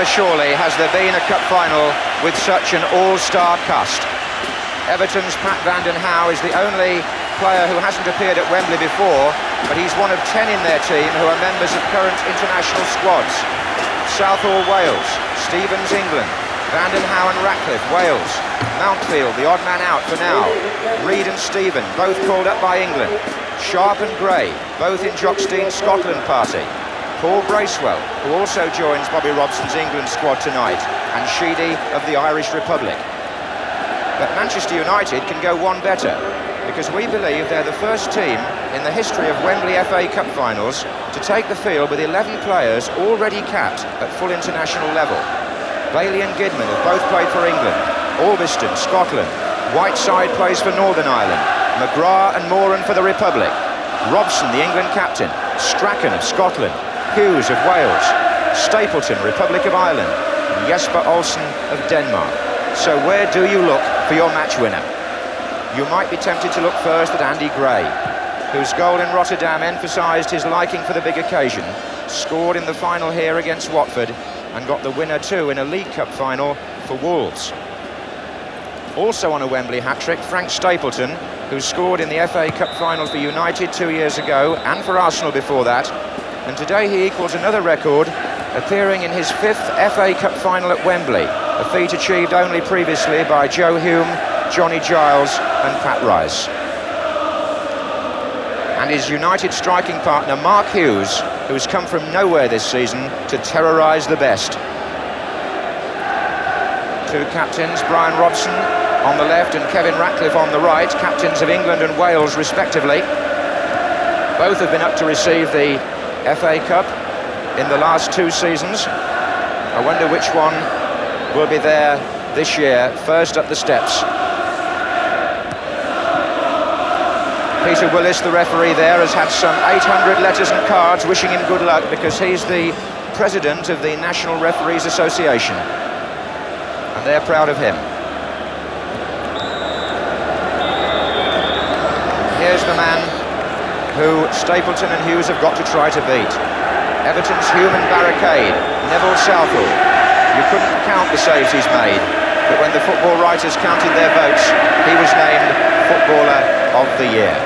Never surely has there been a cup final with such an all-star cast. Everton's Pat van den Hauwe is the only player who hasn't appeared at Wembley before, but he's one of 10 in their team who are members of current international squads. Southall, Wales; Stevens, England; Van den Hauwe and Ratcliffe, Wales; Mountfield, the odd man out for now; Reid and Stephen, both called up by England; Sharp and Gray, both in Jock Stein's Scotland party; Paul Bracewell, who also joins Bobby Robson's England squad tonight; and Sheedy of the Irish Republic. But Manchester United can go one better, because we believe they're the first team in the history of Wembley FA Cup finals to take the field with 11 players already capped at full international level. Bailey and Gidman have both played for England; Albiston, Scotland; Whiteside plays for Northern Ireland; McGrath and Moran for the Republic; Robson, the England captain; Strachan of Scotland; Hughes of Wales; Stapleton, Republic of Ireland; and Jesper Olsen of Denmark. So where do you look for your match winner? You might be tempted to look first at Andy Gray, whose goal in Rotterdam emphasised his liking for the big occasion, scored in the final here against Watford, and got the winner too in a League Cup final for Wolves. Also on a Wembley hat-trick, Frank Stapleton, who scored in the FA Cup final for United 2 years ago and for Arsenal before that, and today he equals another record, appearing in his 5th FA Cup final at Wembley, a feat achieved only previously by Joe Hume, Johnny Giles and Pat Rice. And his United striking partner Mark Hughes, who's come from nowhere this season to terrorise the best. Two captains, Brian Robson on the left and Kevin Ratcliffe on the right, captains of England and Wales respectively. Both have been up to receive the FA Cup in the last 2 seasons. I wonder which one will be there this year, first up the steps. Peter Willis, the referee there, has had some 800 letters and cards wishing him good luck, because he's the president of the National Referees Association, and they're proud of him. Here's the man who Stapleton and Hughes have got to try to beat. Everton's human barricade, Neville Southall. You couldn't count the saves he's made, but when the football writers counted their votes, he was named Footballer of the Year.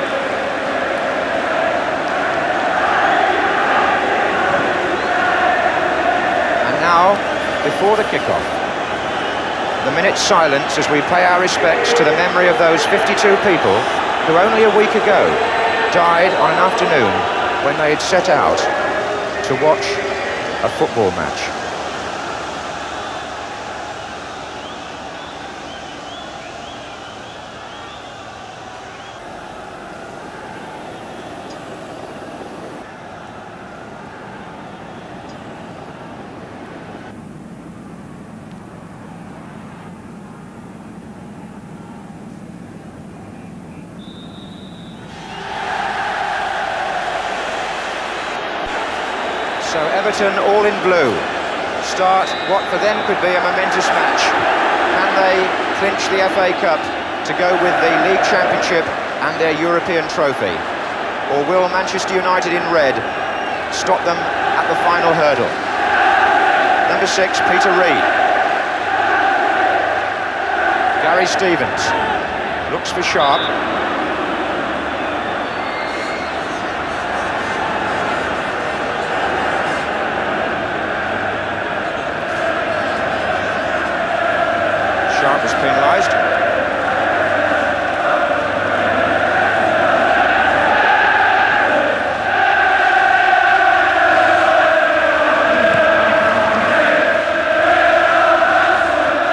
And now, before the kick-off, the minute's silence as we pay our respects to the memory of those 52 people who only a week ago died on an afternoon when they had set out to watch a football match. So Everton, all in blue, start what for them could be a momentous match. Can they clinch the FA Cup to go with the League Championship and their European trophy? Or will Manchester United in red stop them at the final hurdle? Number 6, Peter Reid. Gary Stevens looks for Sharp. Sharp was penalised.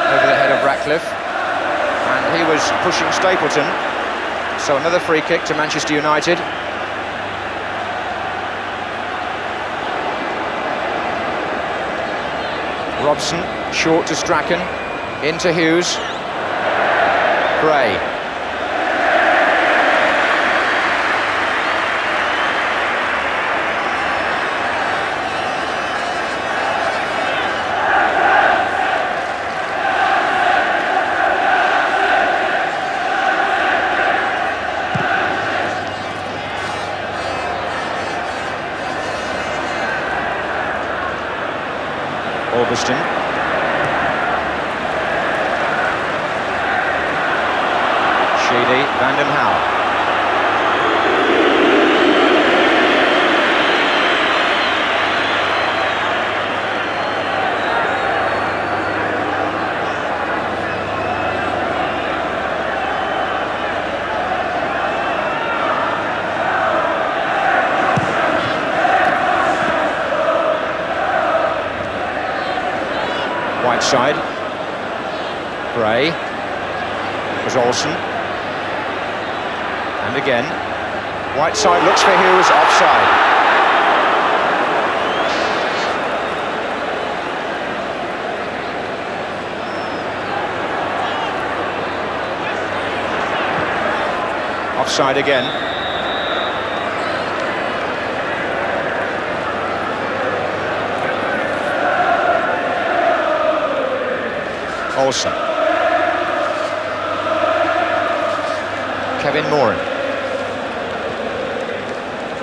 Over the head of Ratcliffe, and he was pushing Stapleton, so another free kick to Manchester United. Robson, short to Strachan. Into Hughes. Gray. Albiston. Van Hal. Whiteside. Gray. Was Olsen. And again. Whiteside looks for Hughes, offside. Offside again. Olsen. Kevin Moran.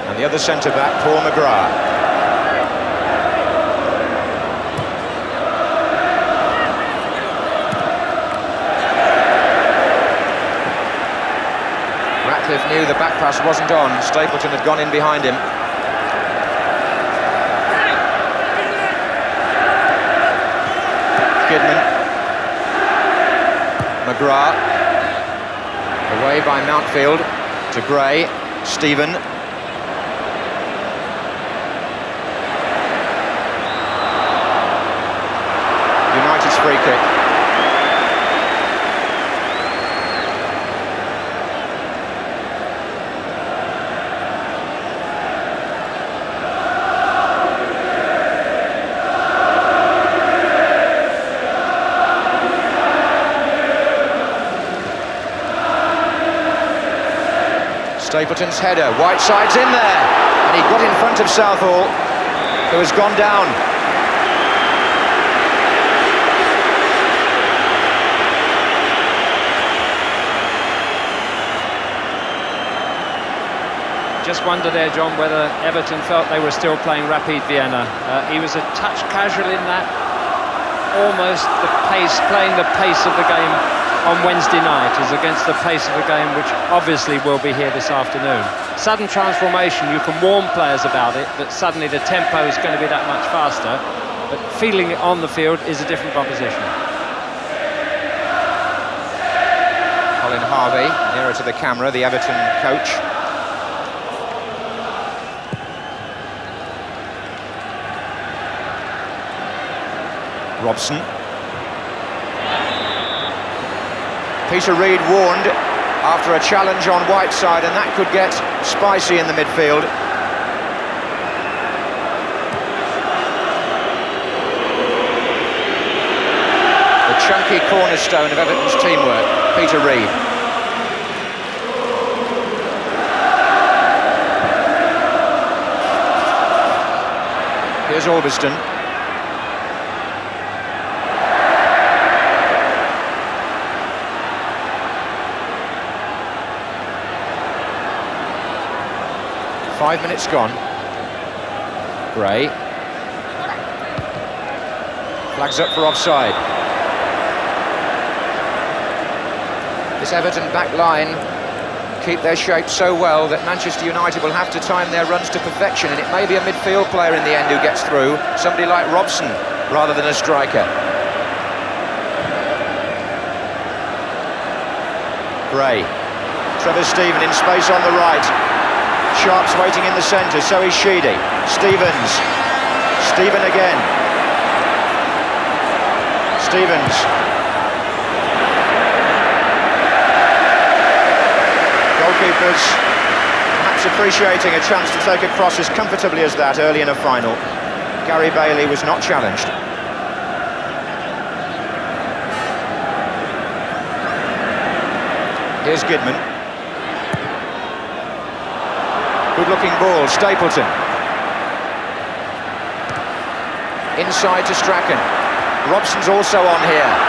And the other centre-back, Paul McGrath. Ratcliffe knew the back pass wasn't on. Stapleton had gone in behind him. Kidman. McGrath, away by Mountfield to Gray, Stephen. United's free kick. Stapleton's header, Whiteside's in there, and he got in front of Southall, who has gone down. Just wonder there, John, whether Everton felt they were still playing Rapid Vienna. He was a touch casual in that, almost the pace, playing the pace of the game on Wednesday night as against the pace of the game which obviously will be here this afternoon. Sudden transformation, you can warn players about it, that suddenly the tempo is going to be that much faster, but feeling it on the field is a different proposition. Colin Harvey, nearer to the camera, the Everton coach. Robson. Peter Reid warned after a challenge on Whiteside, and that could get spicy in the midfield. The chunky cornerstone of Everton's teamwork, Peter Reid. Here's Albiston. Five minutes gone. Gray. Flags up for offside. This Everton back line keep their shape so well that Manchester United will have to time their runs to perfection, and it may be a midfield player in the end who gets through, somebody like Robson, rather than a striker. Gray. Trevor Stephen in space on the right. Sharp's waiting in the centre, so is Sheedy. Stevens. Stephen again. Stevens. Goalkeepers perhaps appreciating a chance to take a cross as comfortably as that early in a final. Gary Bailey was not challenged. Here's Gidman. Good-looking ball, Stapleton. Inside to Strachan. Robson's also on here.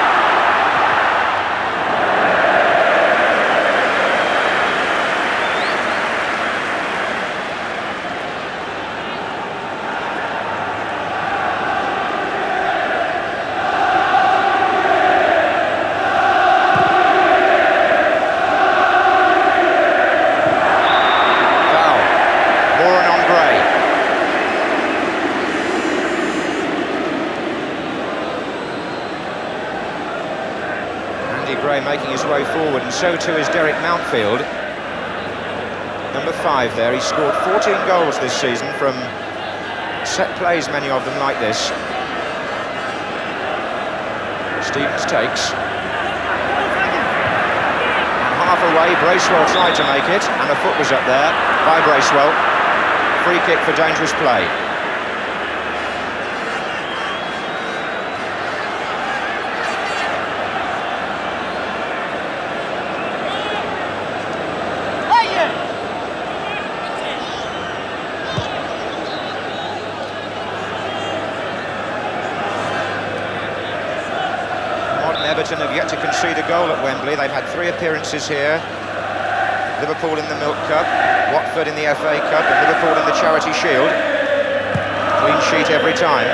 Gray making his way forward, and so too is Derek Mountfield. Number 5 there. He scored 14 goals this season from set plays, many of them like this. Stevens takes. And half away, Bracewell tried to make it, and a foot was up there by Bracewell. Free kick for dangerous play. Everton have yet to concede a goal at Wembley. They've had 3 appearances here. Liverpool in the Milk Cup, Watford in the FA Cup, and Liverpool in the Charity Shield. Clean sheet every time.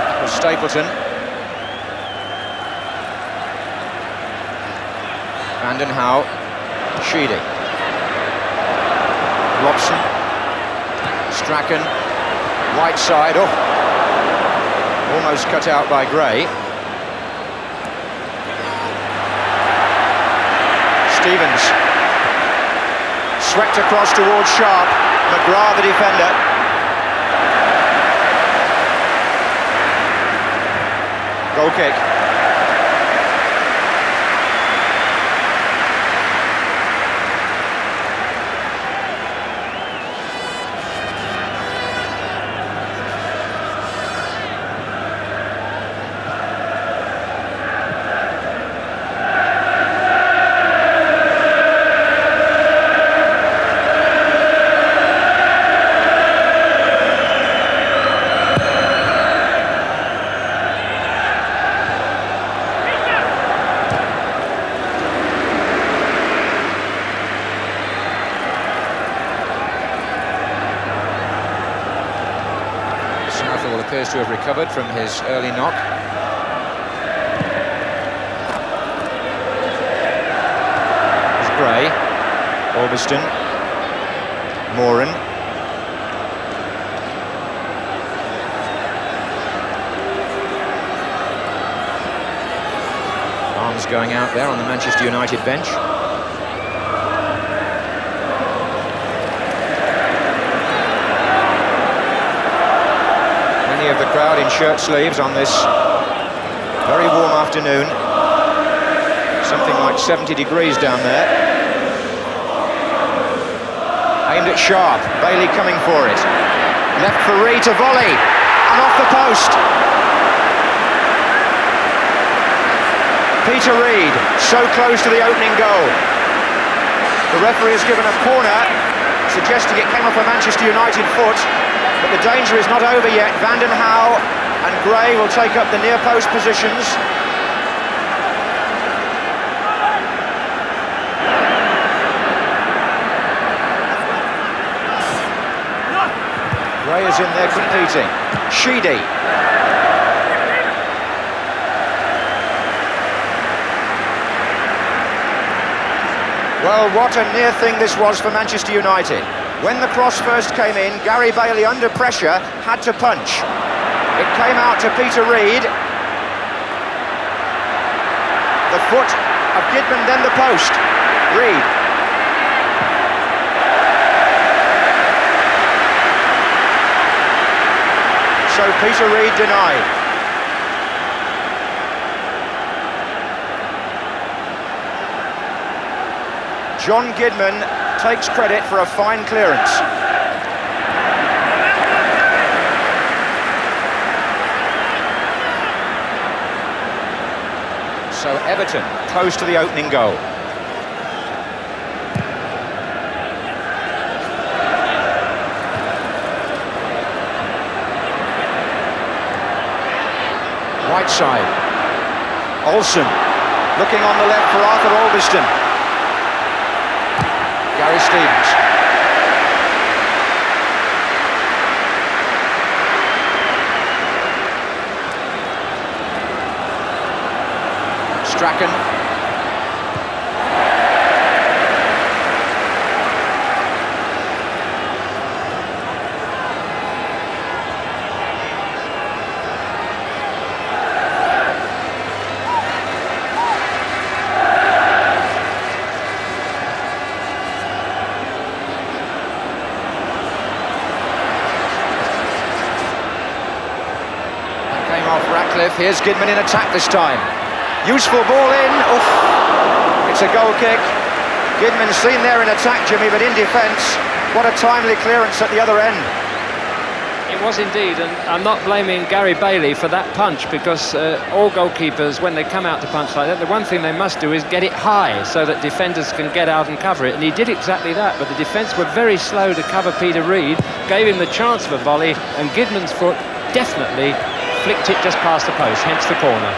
That was Stapleton. Vanden Hauwe. Sheedy. Robson. Strachan. Whiteside. Oh! Almost cut out by Gray. Stevens. Swept across towards Sharp. McGrath, the defender. Goal kick. Appears to have recovered from his early knock. There's Gray, Orbiston, Moran. Arms going out there on the Manchester United bench. Of the crowd in shirt sleeves on this very warm afternoon. Something like 70 degrees down there. Aimed at Sharp. Bailey coming for it. Left for Ree to volley. And off the post. Peter Reid, so close to the opening goal. The referee has given a corner, suggesting it came off a Manchester United foot. But the danger is not over yet. Vanden Hauwe and Gray will take up the near post positions. Gray is in there competing. Sheedy. Well, what a near thing this was for Manchester United. When the cross first came in, Gary Bailey, under pressure, had to punch. It came out to Peter Reid. The foot of Gidman, then the post. Reid. So Peter Reid denied. John Gidman takes credit for a fine clearance. So Everton close to the opening goal. Whiteside. Olsen looking on the left for Arthur Orbiston. Gary Stevens. Strachan. Ralph Ratcliffe. Here's Gidman in attack this time. Useful ball in. Oof. It's a goal kick. Gidman's seen there in attack, Jimmy, but in defence, what a timely clearance at the other end. It was indeed, and I'm not blaming Gary Bailey for that punch, because all goalkeepers, when they come out to punch like that, the one thing they must do is get it high so that defenders can get out and cover it, and he did exactly that. But the defence were very slow to cover Peter Reid, gave him the chance for volley, and Gidman's foot definitely flicked it just past the post, hence the corner.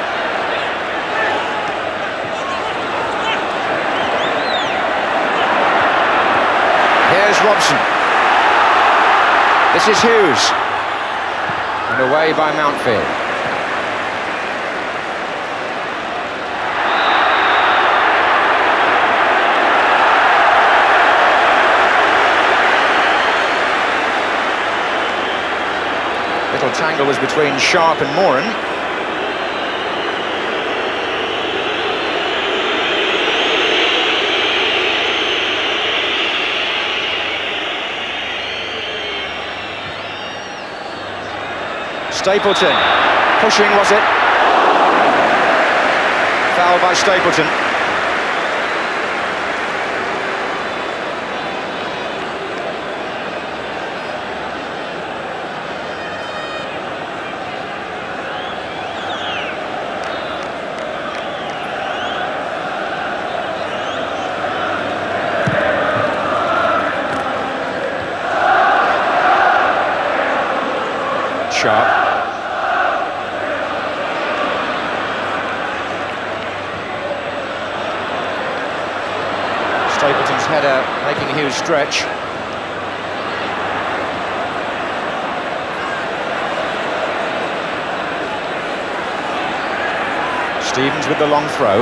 Here's Robson. This is Hughes. And away by Mountfield. Little tangle was between Sharp and Moran. Stapleton, pushing, was it? Foul by Stapleton. Sharp. Stapleton's header making Hughes stretch. Stevens with the long throw,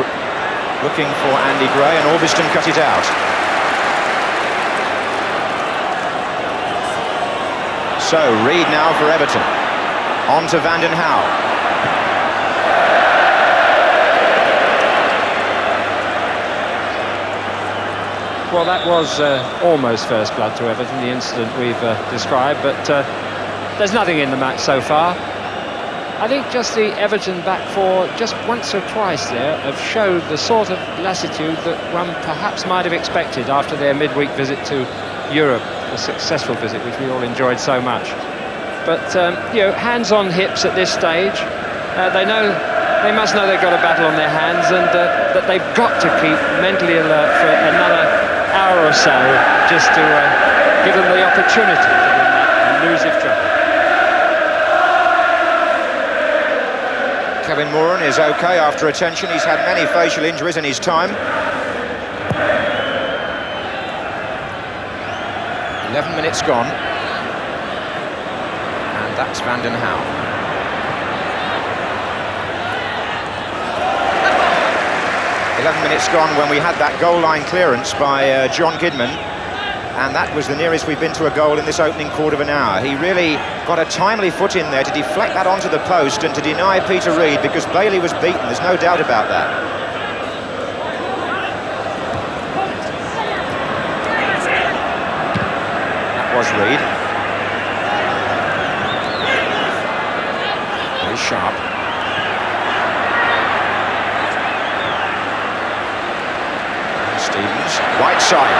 looking for Andy Gray, and Orbiston cut it out. So, Reid now for Everton. On to Van den Hauwe. Well, that was almost first blood to Everton, the incident we've described, but there's nothing in the match so far. I think just the Everton back four, just once or twice there, have showed the sort of lassitude that one perhaps might have expected after their midweek visit to Europe, a successful visit which we all enjoyed so much. But, you know, hands on hips at this stage. They must know they've got a battle on their hands, and that they've got to keep mentally alert for another hour or so, just to give them the opportunity to win that and lose if trouble. Kevin Moran is okay after attention. He's had many facial injuries in his time. 11 minutes gone. And that's Van den Hauwe. 11 minutes gone when we had that goal line clearance by John Gidman, and that was the nearest we've been to a goal in this opening quarter of an hour. He really got a timely foot in there to deflect that onto the post and to deny Peter Reid, because Bailey was beaten, there's no doubt about that. That was Reid. Very sharp. Stevens, right side.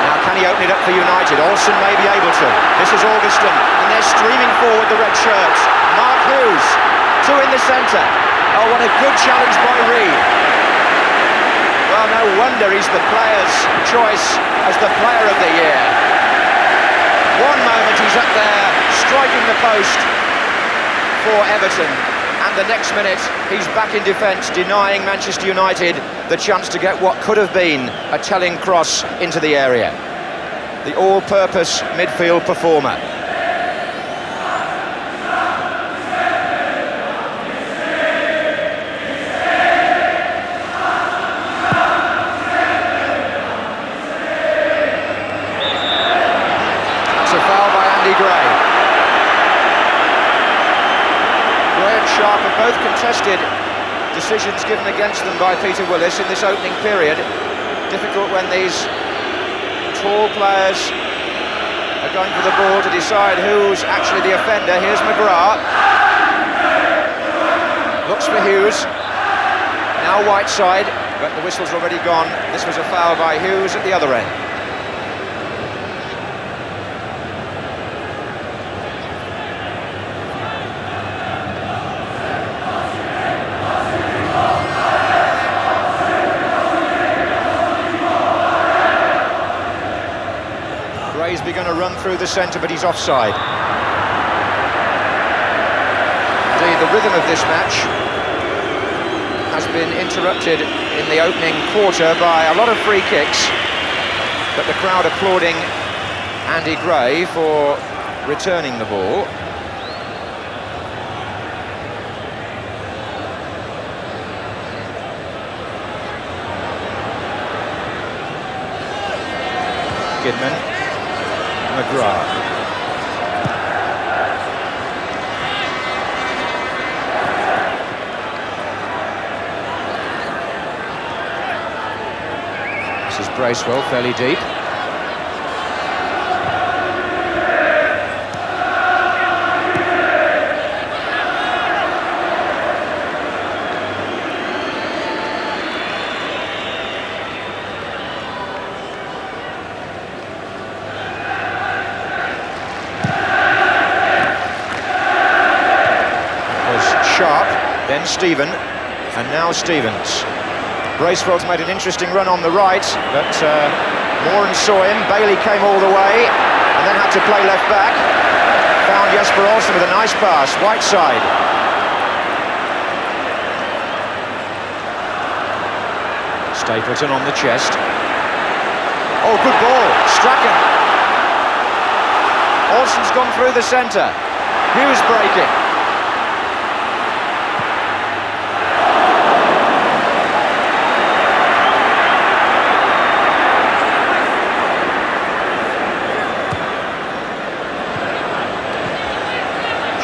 Now can he open it up for United? Olsen may be able to. This is Augustin, and they're streaming forward, the red shirts. Mark Hughes, two in the centre. Oh, what a good challenge by Reid. Well, no wonder he's the player's choice as the player of the year. One moment he's up there, striking the post for Everton, and the next minute he's back in defence, denying Manchester United the chance to get what could have been a telling cross into the area. The all-purpose midfield performer. That's a foul by Andy Gray. Gray and Sharp have both contested decisions given against them by Peter Willis in this opening period. Difficult when these tall players are going for the ball to decide who's actually the offender. Here's McGrath. Looks for Hughes. Now Whiteside, but the whistle's already gone. This was a foul by Hughes at the other end. Gray's begun to run through the centre, but he's offside. Indeed, the rhythm of this match has been interrupted in the opening quarter by a lot of free kicks, but the crowd applauding Andy Gray for returning the ball. Kidman, McGrath. This is Bracewell, fairly deep. Sharp, then Stephen, and now Stevens. Bracewell's made an interesting run on the right, but Moran saw him. Bailey came all the way, and then had to play left back. Found Jesper Olsen with a nice pass, Whiteside. Stapleton on the chest. Oh, good ball, Strachan. Olsen's gone through the centre. Hughes breaking.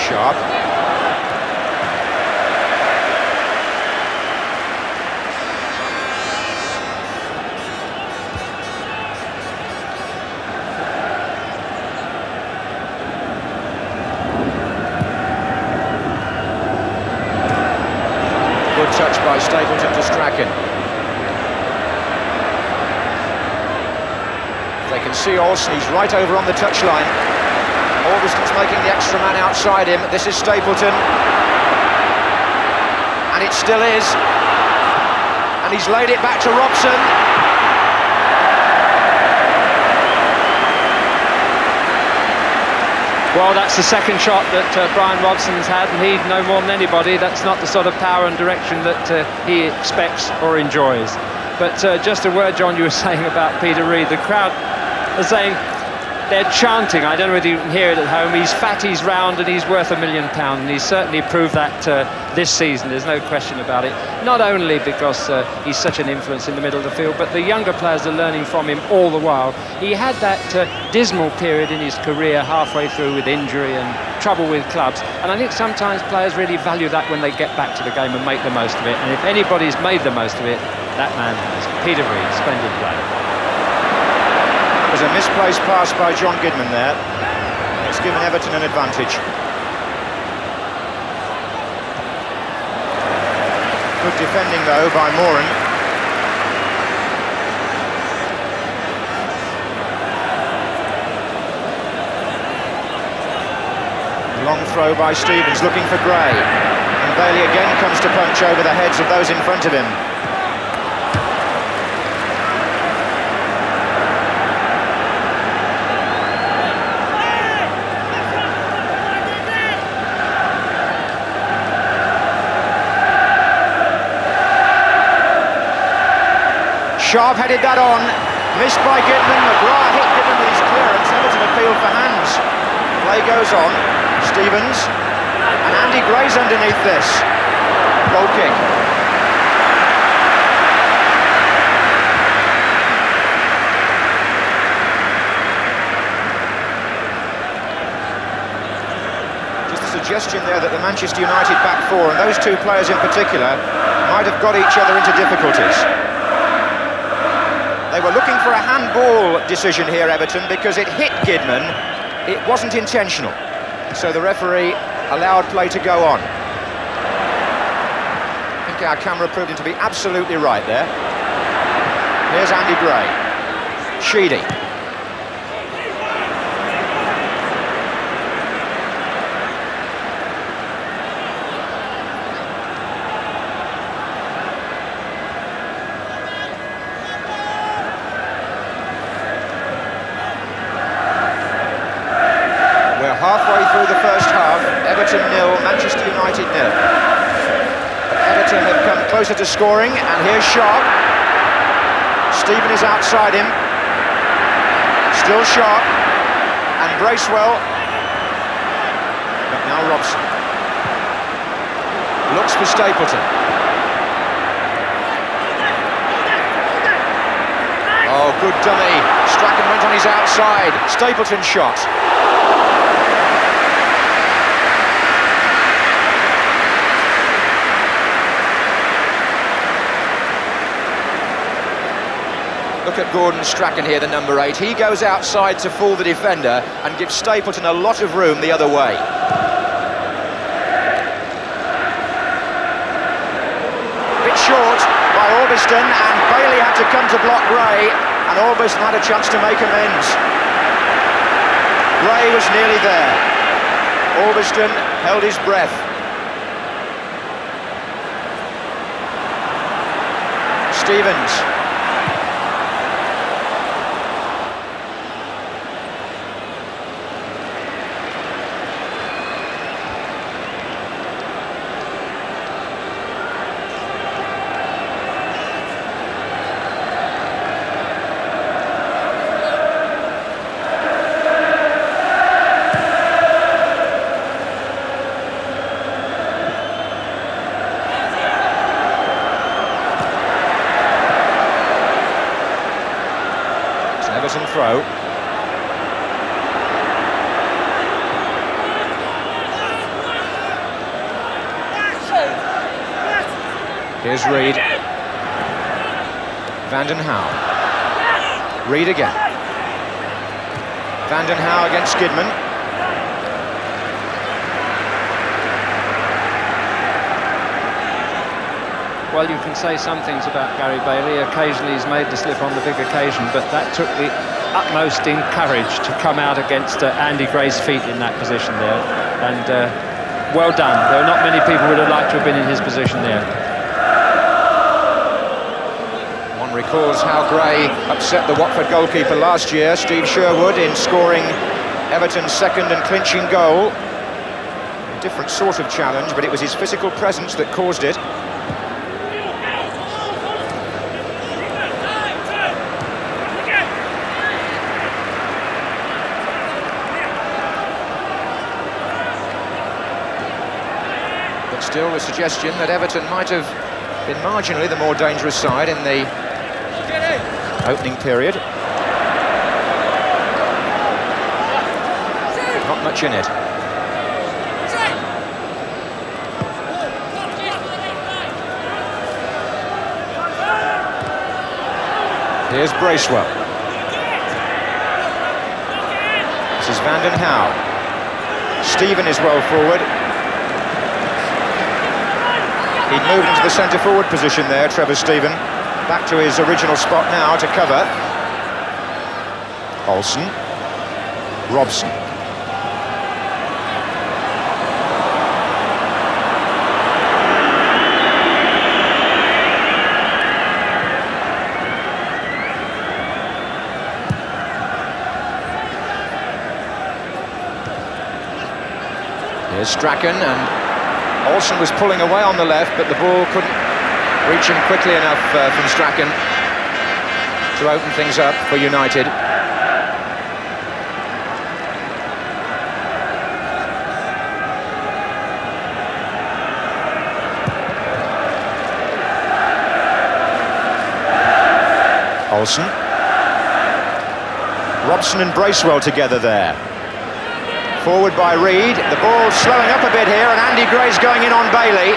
Sharp. Good touch by Stapleton to Strachan. They can see Olsen, he's right over on the touchline. Augustin's making the extra man outside him. This is Stapleton. And it still is. And he's laid it back to Robson. Well, that's the second shot that Brian Robson's had, and he, no more than anybody, that's not the sort of power and direction that he expects or enjoys. But just a word, John, you were saying about Peter Reid. The crowd are saying, they're chanting, I don't know whether you can hear it at home, he's fat, he's round, and he's worth £1 million, and he's certainly proved that this season, there's no question about it. Not only because he's such an influence in the middle of the field, but the younger players are learning from him all the while. He had that dismal period in his career halfway through with injury and trouble with clubs, and I think sometimes players really value that when they get back to the game and make the most of it, and if anybody's made the most of it, that man has. Peter Reid, splendid player. It was a misplaced pass by John Gidman there. It's given Everton an advantage. Good defending though by Moran. Long throw by Stevens, looking for Gray. And Bailey again comes to punch over the heads of those in front of him. Sharp headed that on, missed by Gitman. McGrath hit Gitman with his clearance. Everton appealed for hands. Play goes on. Stevens and Andy Gray's underneath this. Goal kick. Just a suggestion there that the Manchester United back four, and those two players in particular, might have got each other into difficulties. They were looking for a handball decision here, Everton, because it hit Gidman. It wasn't intentional. So the referee allowed play to go on. think our camera proved him to be absolutely right there. Here's Andy Gray. Sheedy. Halfway through the first half, Everton 0, Manchester United 0. Everton have come closer to scoring, and here's Sharp. Stephen is outside him. Still Sharp, and Bracewell. But now Robson. Looks for Stapleton. Oh, good dummy. Strachan went on his outside. Stapleton shot. Look at Gordon Strachan here, the number 8. He goes outside to fool the defender and gives Stapleton a lot of room the other way. Bit short by Orbiston, and Bailey had to come to block Gray, and Orbiston had a chance to make amends. Gray was nearly there. Orbiston held his breath. Stevens. Everton throw. Here's Reid. Van den Hauwe. Reid again. Van den Hauwe against Skidman. Well, you can say some things about Gary Bailey. Occasionally he's made the slip on the big occasion, but that took the utmost in courage to come out against Andy Gray's feet in that position there. And well done. There are not many people who would have liked to have been in his position there. One recalls how Gray upset the Watford goalkeeper last year, Steve Sherwood, in scoring Everton's second and clinching goal. A different sort of challenge, but it was his physical presence that caused it. Still the suggestion that Everton might have been marginally the more dangerous side in the opening period. Not much in it. Here's Bracewell. This is Van den Hauwe. Stephen is well forward. He'd moved into the centre-forward position there, Trevor Stephen. Back to his original spot now to cover. Olsen. Robson. Here's Strachan, and Olsen was pulling away on the left, but the ball couldn't reach him quickly enough from Strachan to open things up for United. Olsen. Robson and Bracewell together there. Forward by Reid, the ball slowing up a bit here, and Andy Gray's going in on Bailey.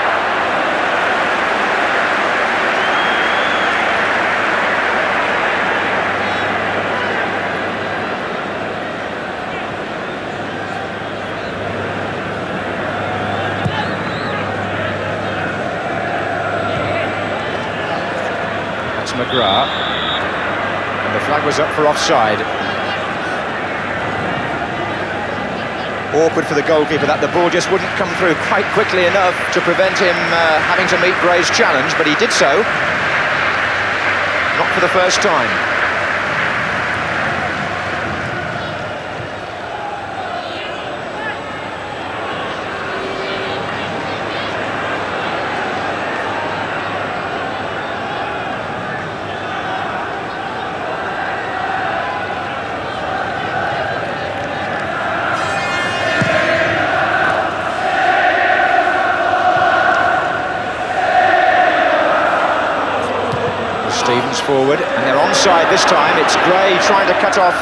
That's McGrath. And the flag was up for offside. Awkward for the goalkeeper that the ball just wouldn't come through quite quickly enough to prevent him having to meet Gray's challenge, but he did so. Not for the first time. Stevens forward, and they're onside this time. It's Gray trying to cut off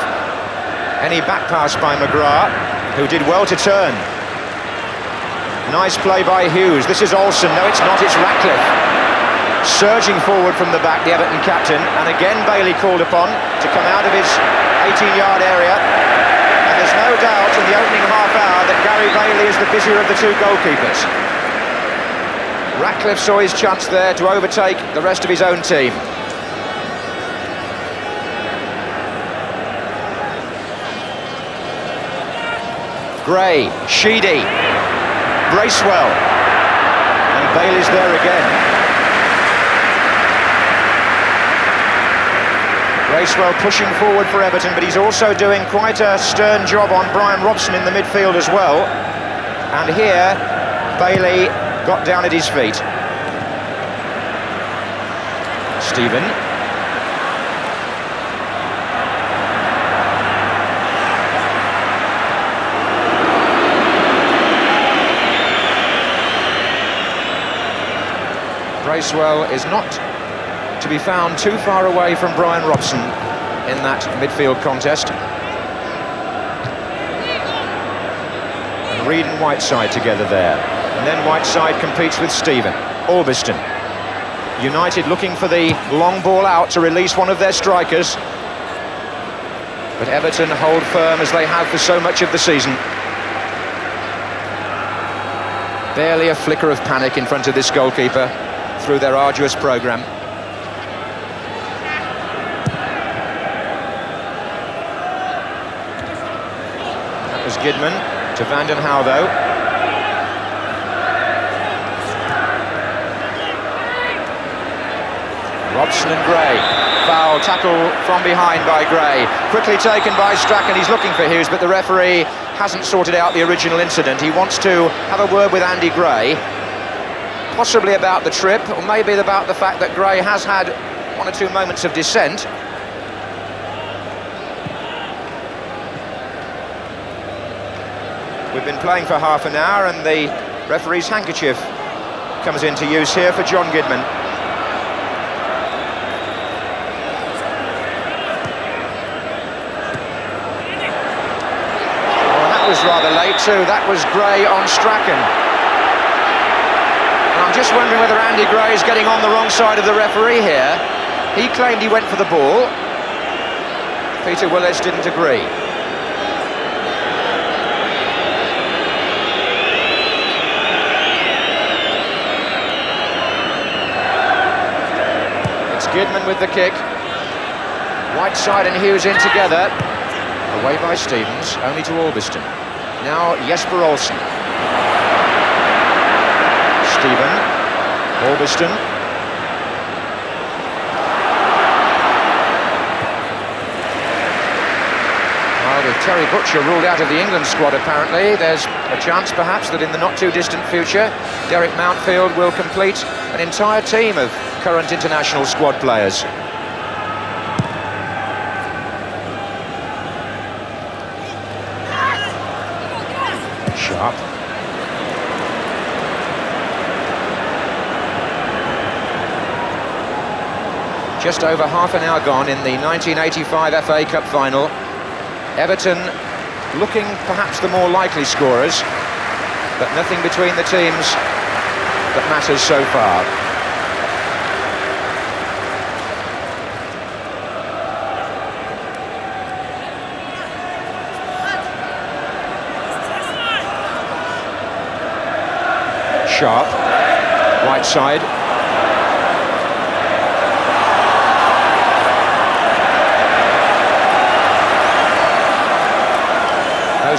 any back pass by McGrath, who did well to turn. Nice play by Hughes. This is Olsen. No, it's not, it's Ratcliffe. Surging forward from the back, the Everton captain, and again Bailey called upon to come out of his 18-yard area. And there's no doubt in the opening half hour that Gary Bailey is the busier of the two goalkeepers. Ratcliffe saw his chance there to overtake the rest of his own team. Gray, Sheedy, Bracewell, and Bailey's there again. Bracewell pushing forward for Everton, but he's also doing quite a stern job on Brian Robson in the midfield as well. And here, Bailey got down at his feet. Stephen. Bracewell is not to be found too far away from Brian Robson in that midfield contest. And Reid and Whiteside together there. And then Whiteside competes with Stephen. Albiston. United looking for the long ball out to release one of their strikers. But Everton hold firm as they have for so much of the season. Barely a flicker of panic in front of this goalkeeper through their arduous programme. That was Gidman to Vanden Hauwe though. Robson and Gray. Foul tackle from behind by Gray. Quickly taken by Strachan. He's looking for Hughes, but the referee hasn't sorted out the original incident. He wants to have a word with Andy Gray, possibly about the trip, or maybe about the fact that Gray has had one or two moments of dissent. We've been playing for half an hour, and the referee's handkerchief comes into use here for John Gidman. Was rather late too. That was Gray on Strachan. And I'm just wondering whether Andy Gray is getting on the wrong side of the referee here. He claimed he went for the ball. Peter Willis didn't agree. It's Gidman with the kick. Whiteside and Hughes in together. Away by Stevens, only to Albiston. Now Jesper Olsen. Stephen, Albiston. Well, with Terry Butcher ruled out of the England squad apparently, there's a chance perhaps that in the not too distant future Derek Mountfield will complete an entire team of current international squad players. Sharp. Just over half an hour gone in the 1985 FA Cup final. Everton looking perhaps the more likely scorers, but nothing between the teams that matters so far. Sharp, Whiteside.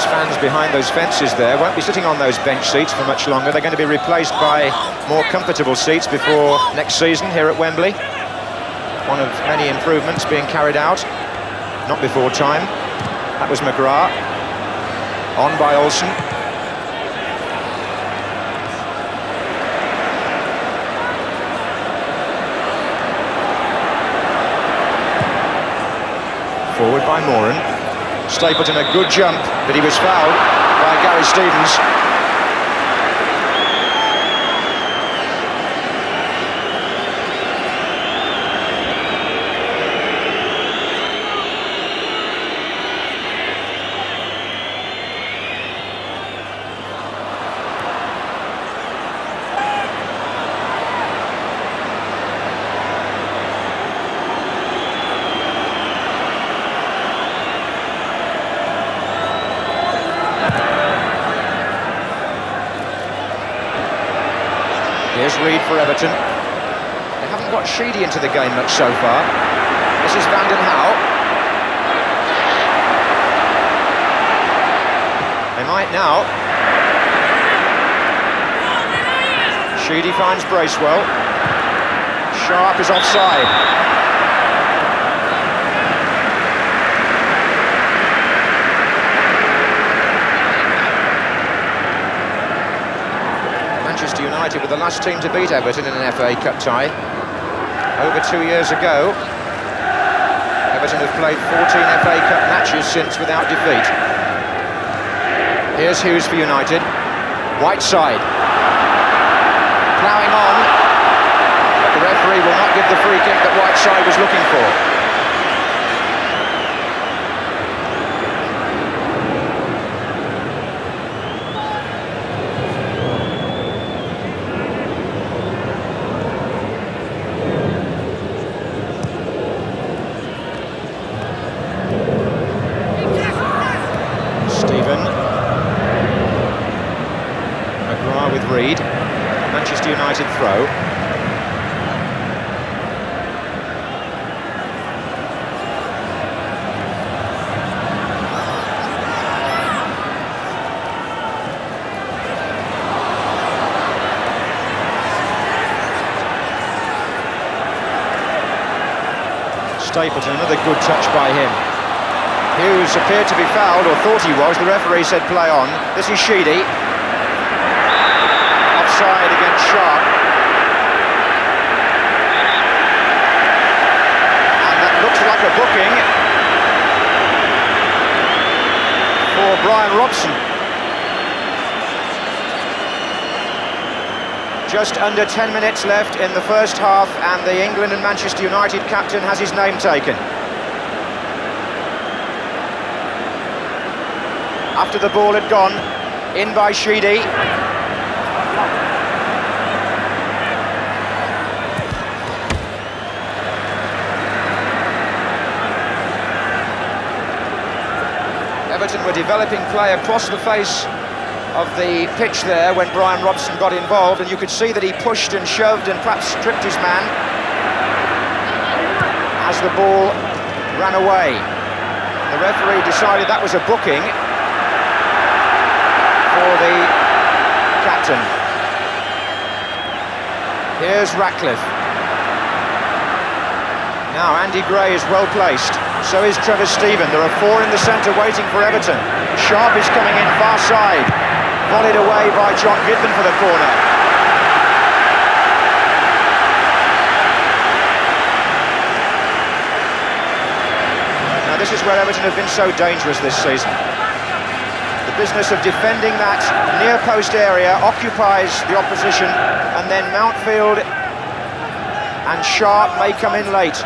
those fans behind those fences there won't be sitting on those bench seats for much longer. They're going to be replaced by more comfortable seats before next season here at Wembley. One of many improvements being carried out, not before time. That was McGrath, on by Olsen. Forward by Moran. Stapleton a good jump, but he was fouled by Gary Stevens. Here's Reid for Everton. They haven't got Sheedy into the game much so far. This is Van den Hauwe. They might now. Sheedy finds Bracewell. Sharp is offside. Manchester United were the last team to beat Everton in an FA Cup tie over 2 years ago. Everton have played 14 FA Cup matches since without defeat. Here's Hughes for United. Whiteside ploughing on, but the referee will not give the free kick that Whiteside was looking for. With Reid, Manchester United throw. Stapleton, another good touch by him. Hughes appeared to be fouled, or thought he was. The referee said play on. This is Sheedy. Offside against Sharp. And that looks like a booking for Brian Robson. Just under 10 minutes left in the first half, and the England and Manchester United captain has his name taken. After the ball had gone, in by Sheedy. Everton were developing play across the face of the pitch there when Brian Robson got involved, and you could see that he pushed and shoved and perhaps tripped his man as the ball ran away. The referee decided that was a booking for the captain. Here's Ratcliffe. Now Andy Gray is well placed. So is Trevor Steven. There are four in the centre waiting for Everton. Sharp is coming in far side. Volleyed away by John Gidman for the corner. Now this is where Everton have been so dangerous this season. The business of defending that near post area occupies the opposition, and then Mountfield and Sharp may come in late.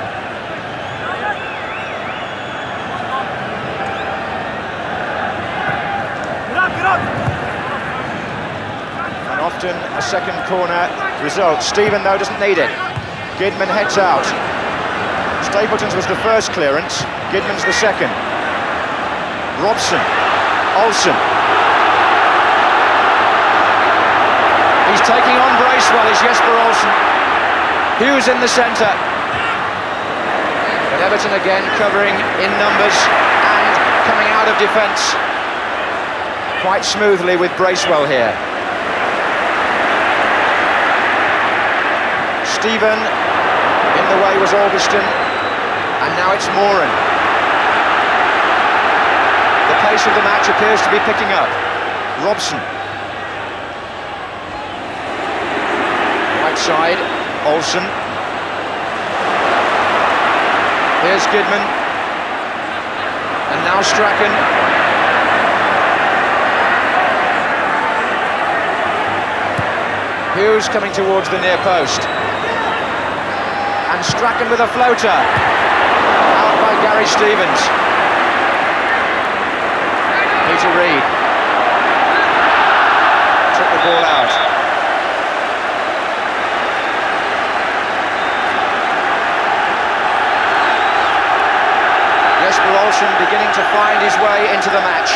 And often a second corner result. Steven, though, doesn't need it. Gidman heads out. Stapleton's was the first clearance, Gidman's the second. Robson, Olsen. He's taking on Bracewell, is Jesper Olsen. Hughes in the centre. But Everton again covering in numbers and coming out of defence. quite smoothly with Bracewell here. Stephen, in the way was Augustin, and now it's Moran. The pace of the match appears to be picking up. Robson. Right side, Olsen. Here's Gidman. And now Strachan. Hughes coming towards the near post. And Strachan with a floater. Out by Gary Stevens. Peter Reid. Took the ball out. Jesper Olsen beginning to find his way into the match.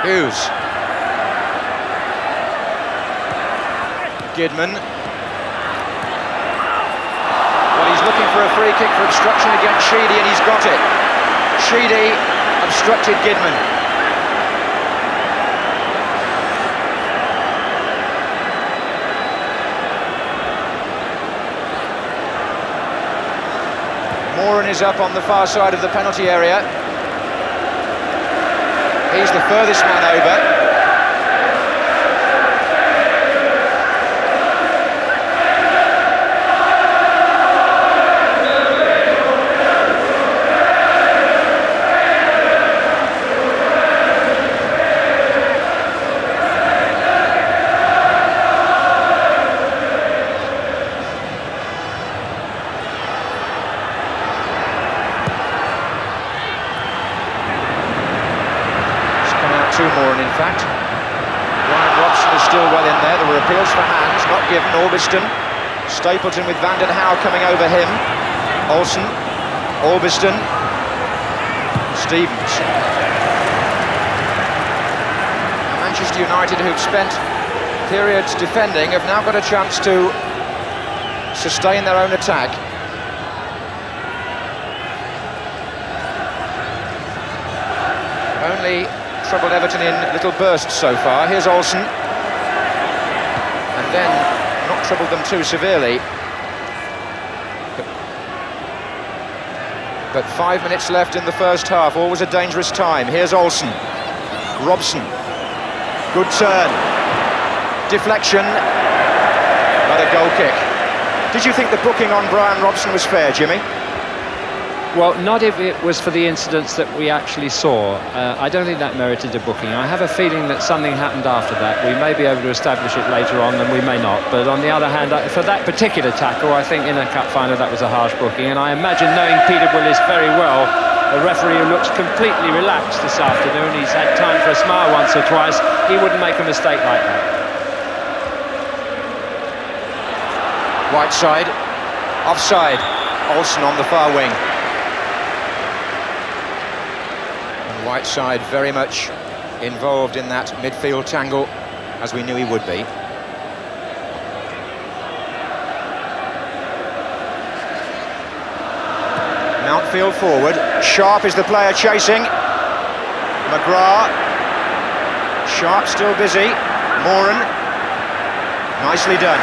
Hughes. Gidman. Well, he's looking for a free kick for obstruction against Sheedy, and he's got it. Sheedy obstructed Gidman. Moran is up on the far side of the penalty area. He's the furthest man over. Two more, and in fact, Ryan Robson is still well in there. There were appeals for hands, not given. Orbiston, Stapleton with Van den Hauwe coming over him. Olsen, Orbiston, Stevens. And Manchester United, who've spent periods defending, have now got a chance to sustain their own attack. Only troubled Everton in little bursts so far. Here's Olsen. And then not troubled them too severely. But 5 minutes left in the first half. Always a dangerous time. Here's Olsen. Robson. Good turn. Deflection. Another goal kick. Did you think the booking on Brian Robson was fair, Jimmy? Well, not if it was for the incidents that we actually saw. I don't think that merited a booking. I have a feeling that something happened after that. We may be able to establish it later on, and we may not. But on the other hand, for that particular tackle, I think in a cup final that was a harsh booking. And I imagine, knowing Peter Willis very well, a referee who looks completely relaxed this afternoon, he's had time for a smile once or twice, he wouldn't make a mistake like that. White side, offside. Olsen on the far wing. Whiteside very much involved in that midfield tangle, as we knew he would be. Mountfield forward. Sharp is the player chasing. McGrath. Sharp still busy. Moran. Nicely done.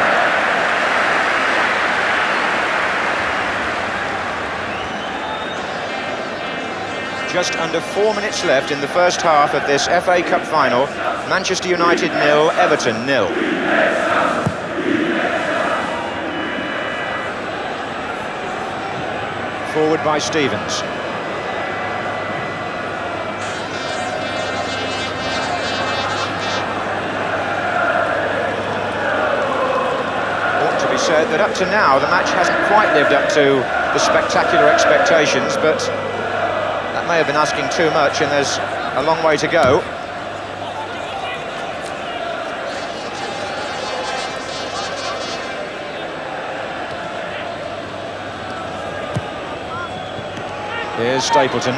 Just under 4 minutes left in the first half of this FA Cup final. Manchester United 0, Everton 0. Forward by Stevens. Ought to be said that up to now the match hasn't quite lived up to the spectacular expectations, but that may have been asking too much, and there's a long way to go. Here's Stapleton.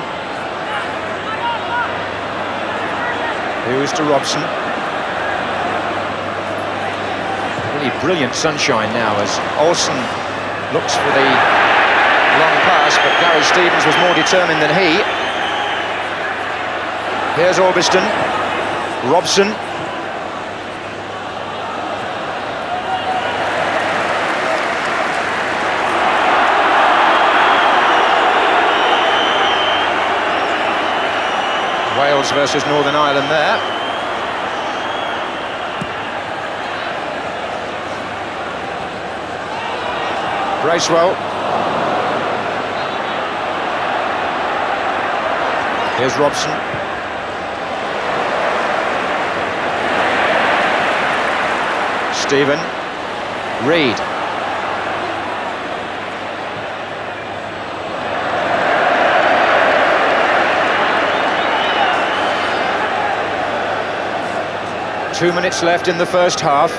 Hughes to Robson. absolutely brilliant sunshine now as Olsen looks for the long pass, but Gary Stevens was more determined than he. Here's Augustin, Robson. Wales versus Northern Ireland there. Bracewell. Here's Robson. Stephen. Reid. Two minutes left in the first half.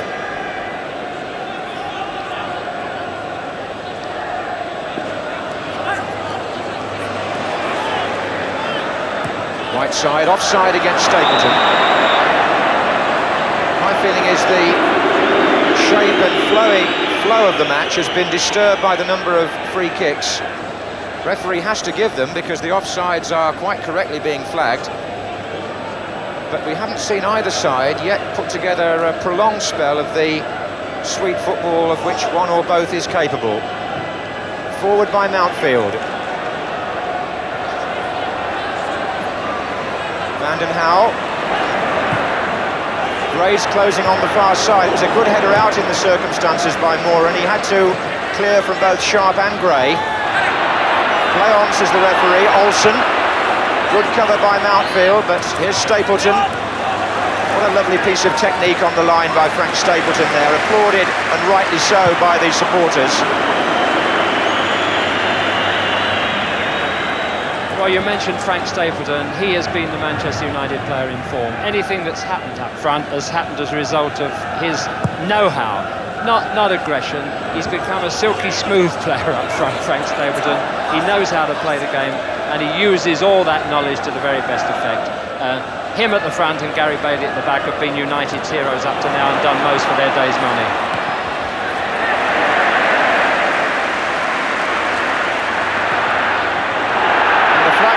Right side, offside against Stapleton. My feeling is the shape and flow of the match has been disturbed by the number of free kicks. Referee has to give them because the offsides are quite correctly being flagged. But we haven't seen either side yet put together a prolonged spell of the sweet football of which one or both is capable. Forward by Mountfield. Vanden Hauwe. Gray's closing on the far side. It was a good header out in the circumstances by Moore, and he had to clear from both Sharp and Gray. Play on, says the referee. Olsen. Good cover by Mountfield, but here's Stapleton. What a lovely piece of technique on the line by Frank Stapleton there. Applauded, and rightly so, by the supporters. Well, you mentioned Frank Stapleton. He has been the Manchester United player in form. Anything that's happened up front has happened as a result of his know-how, not aggression. He's become a silky smooth player up front, Frank Stapleton. He knows how to play the game, and he uses all that knowledge to the very best effect. Him at the front and Gary Bailey at the back have been United's heroes up to now and done most for their day's money.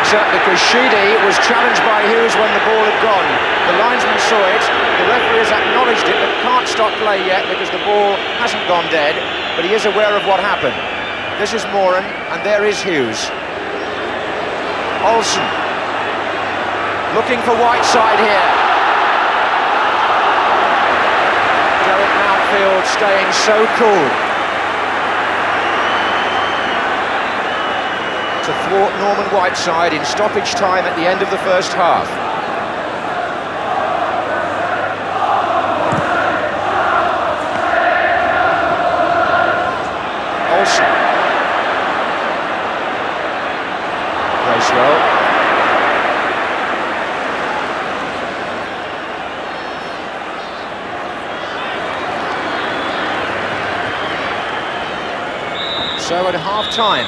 Up because Sheedy was challenged by Hughes when the ball had gone. The linesman saw it, the referee has acknowledged it, but can't stop play yet because the ball hasn't gone dead, but he is aware of what happened. This is Moran, and there is Hughes. Olsen looking for Whiteside here. Derek Mountfield staying so cool to thwart Norman Whiteside in stoppage time at the end of the first half. Olsen. Bracewell. So at half-time,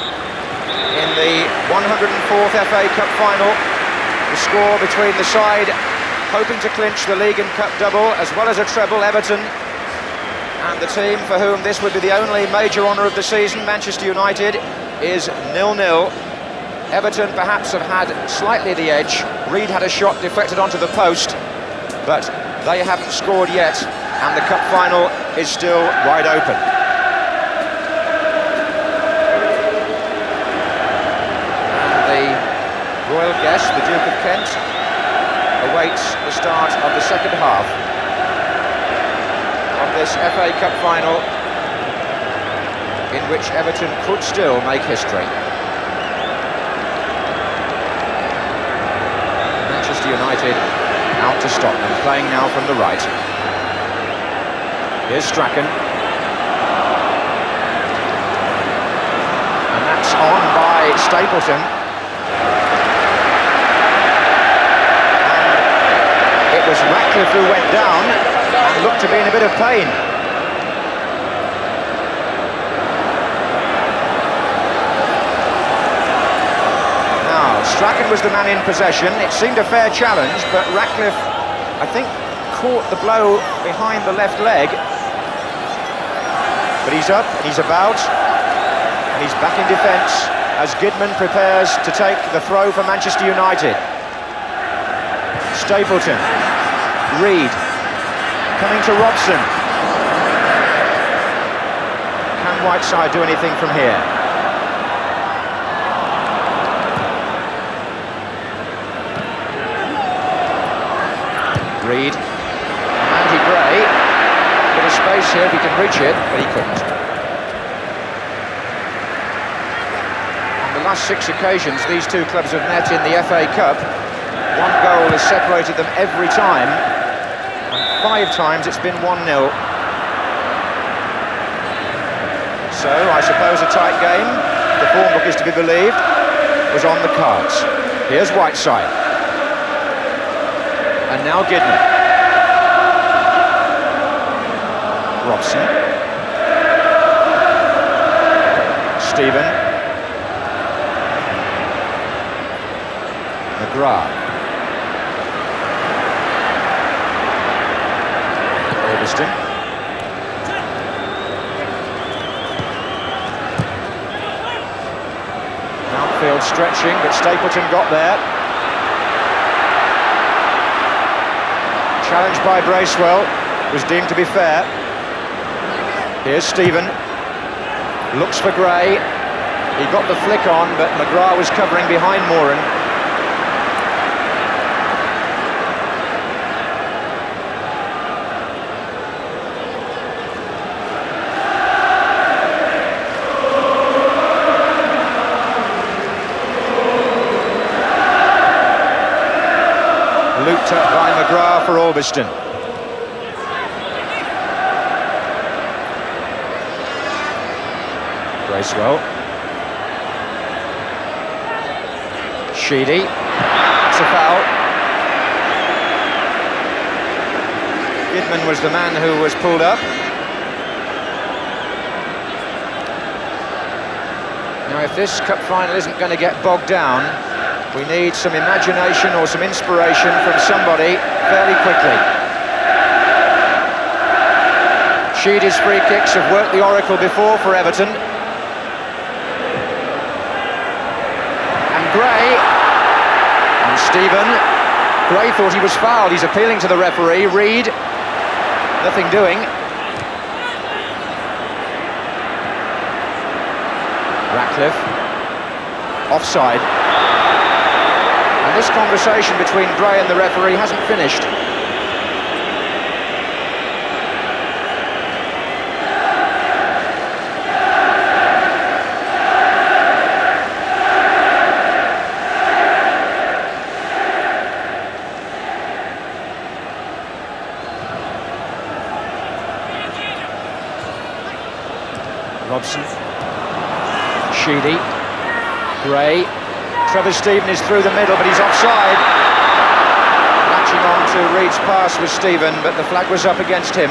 in the 104th FA Cup final, the score between the side hoping to clinch the league and cup double as well as a treble, Everton, and the team for whom this would be the only major honour of the season, Manchester United, is 0-0. Everton perhaps have had slightly the edge. Reid had a shot deflected onto the post, but they haven't scored yet, and the cup final is still wide open. Royal guest, the Duke of Kent, awaits the start of the second half of this FA Cup final, in which Everton could still make history. Manchester United out to stop them, playing now from the right. Here's Strachan. And that's on by Stapleton. It was Ratcliffe who went down and looked to be in a bit of pain. Now, Strachan was the man in possession. It seemed a fair challenge, but Ratcliffe, I think, caught the blow behind the left leg. but he's up and he's about, and he's back in defence as Gidman prepares to take the throw for Manchester United. Stapleton, Reed, coming to Robson. Can Whiteside do anything from here? Reed, Andy Gray, bit of space here if he can reach it, but he couldn't. On the last 6 occasions these two clubs have met in the FA Cup, 1 goal has separated them every time, and 5 times it's been 1-0. So I suppose a tight game, the form book is to be believed, was on the cards. Here's Whiteside. And now Gidman. Robson. Stephen. McGrath. Orbiston. Outfield stretching, but Stapleton got there. Challenge by Bracewell was deemed to be fair. Here's Stephen. Looks for Gray. He got the flick on, but McGrath was covering behind Moran. Looped up by McGrath for Orbiston. Bracewell. Sheedy. It's a foul. Gidman was the man who was pulled up. Now, if this cup final isn't going to get bogged down, we need some imagination or some inspiration from somebody fairly quickly. Sheedy's free kicks have worked the oracle before for Everton. And Gray. And Stephen. Gray thought he was fouled. He's appealing to the referee. Reed. Nothing doing. Ratcliffe. Offside. And this conversation between Gray and the referee hasn't finished. Robson. Sheedy. Gray. Trevor Stephen is through the middle, but he's offside. Latching on to Reed's pass was Stephen, but the flag was up against him.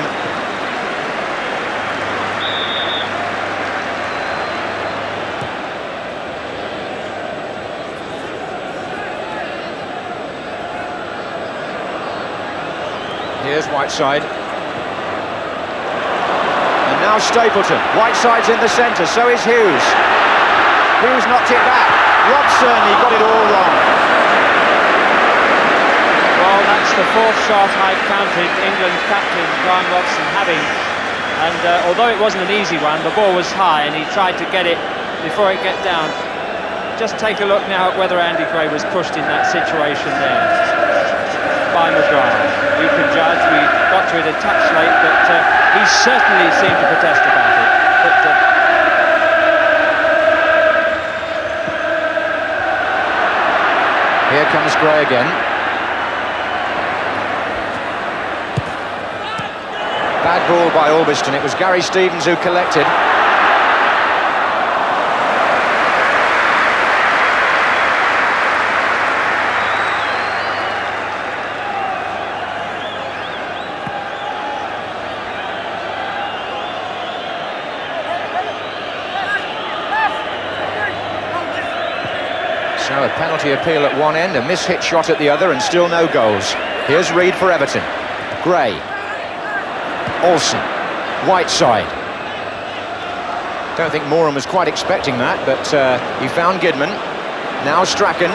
Here's Whiteside. And now Stapleton. Whiteside's in the centre, so is Hughes. Hughes knocked it back. Robson, he got it all wrong. Well, that's the 4th shot I've counted England's captain, Brian Robson, having. And although it wasn't an easy one, the ball was high and he tried to get it before it got down. Just take a look now at whether Andy Gray was pushed in that situation there by McGrath. You can judge, we got to it a touch late, but he certainly seemed to protest about it. But, here comes Gray again. Bad ball by Orbiston. It was Gary Stevens who collected. So a penalty appeal at one end, a miss-hit shot at the other, and still no goals. Here's Reed for Everton. Gray. Olsen. Whiteside. Don't think Moran was quite expecting that, but he found Gidman. Now Strachan.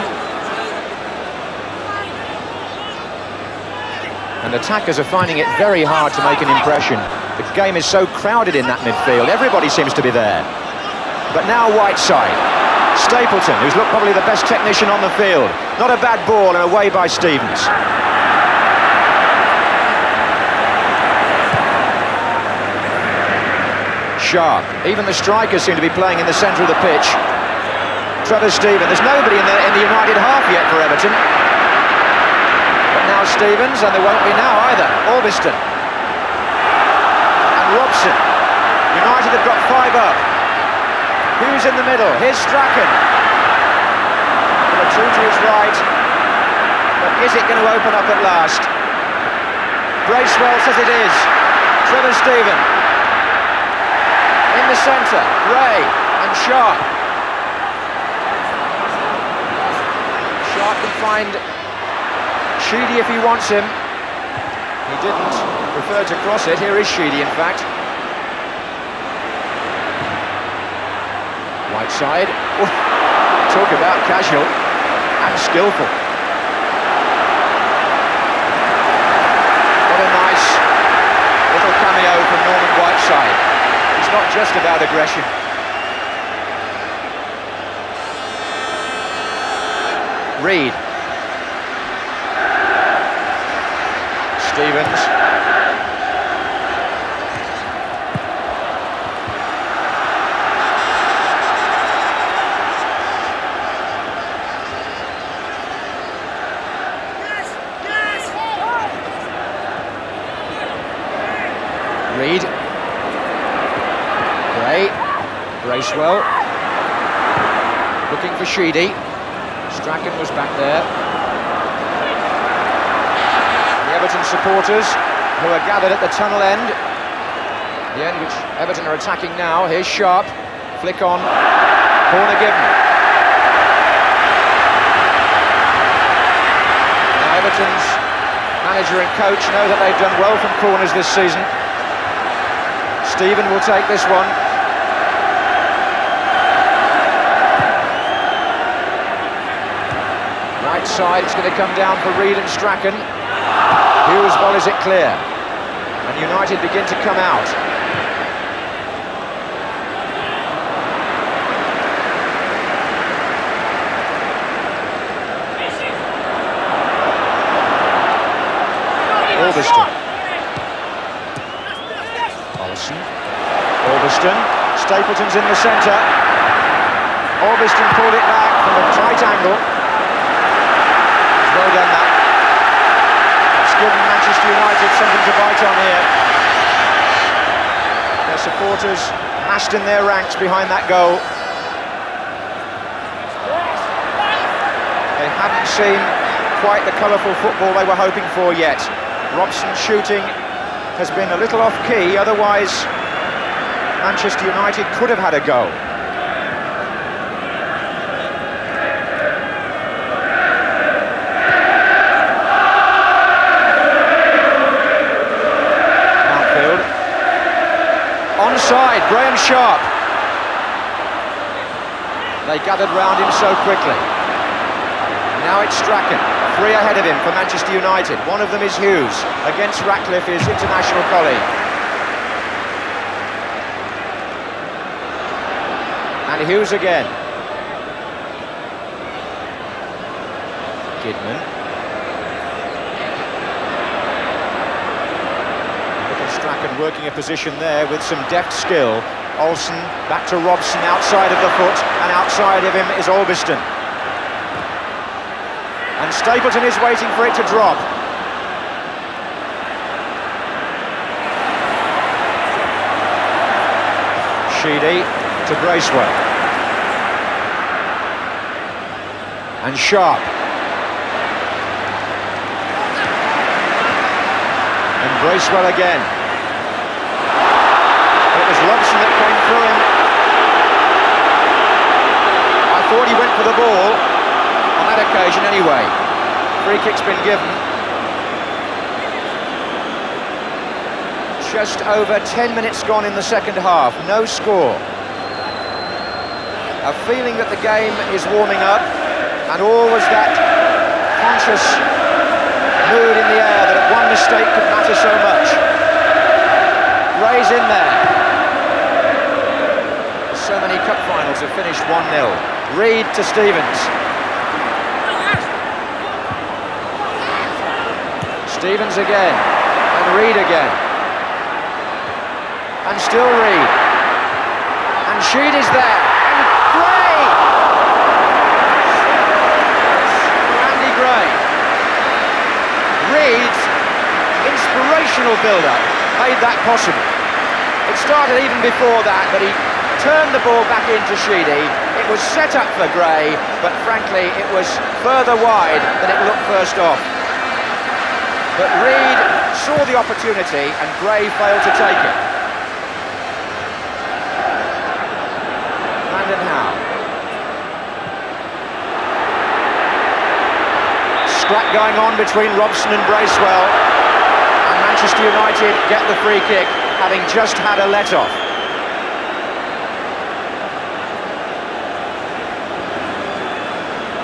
And attackers are finding it very hard to make an impression. The game is so crowded in that midfield, everybody seems to be there. But now Whiteside. Stapleton, who's looked probably the best technician on the field. Not a bad ball and away by Stevens. Sharp. Even the strikers seem to be playing in the centre of the pitch. Trevor Stevens. There's nobody in the United half yet for Everton. But now Stevens, and there won't be now either. Albiston. And Robson. United have got 5 up. Who's in the middle? Here's Strachan. The two to his right. But is it going to open up at last? Bracewell says it is. Trevor Stevens. In the centre, Gray and Sharp. Sharp can find Sheedy if he wants him. He didn't. Preferred to cross it. Here is Sheedy, in fact. Whiteside. Ooh, talk about casual and skillful. What a nice little cameo from Norman Whiteside. It's not just about aggression. Reed. Stevens. Reed. Gray. Bracewell. Looking for Sheedy. Strachan was back there. The Everton supporters who are gathered at the tunnel end. The end which Everton are attacking now. Here's Sharp. Flick on. Corner given. Now Everton's manager and coach know that they've done well from corners this season. Stephen will take this one. Right side, it's going to come down for Reed and Strachan. Hughes volleys it clear. And United begin to come out. Albiston. Albiston. Stapleton's in the centre. Albiston pulled it back from a tight angle. He's well done that. It's given Manchester United something to bite on here. Their supporters massed in their ranks behind that goal. They haven't seen quite the colourful football they were hoping for yet. Robson's shooting has been a little off-key, otherwise Manchester United could have had a goal. Mountfield. Onside, Graham Sharp. They gathered round him so quickly. Now it's Strachan. 3 ahead of him for Manchester United. One of them is Hughes, against Ratcliffe, his international colleague. And Hughes again. Kidman. Little Strachan working a position there with some deft skill. Olsen back to Robson, outside of the foot, and outside of him is Albiston. And Stapleton is waiting for it to drop. Sheedy to Bracewell. And Sharp. And Bracewell again. It was Robson that came through him. I thought he went for the ball. On that occasion anyway. Free kick's been given. Just over 10 minutes gone in the second half. No score. a feeling that the game is warming up, and always that conscious mood in the air that one mistake could matter so much. Gray's in there. So many cup finals have finished 1-0. Reid to Stevens. Stevens again, and Reid again. And still Reid. And Sheed is there. And Gray! Andy Gray. Reid's inspirational build-up made that possible. It started even before that, but he turned the ball back into Sheedy. It was set up for Gray, but frankly it was further wide than it looked first off. But Reid saw the opportunity and Gray failed to take it. Brandon Howe. Scrap going on between Robson and Bracewell, and Manchester United get the free kick, having just had a let-off.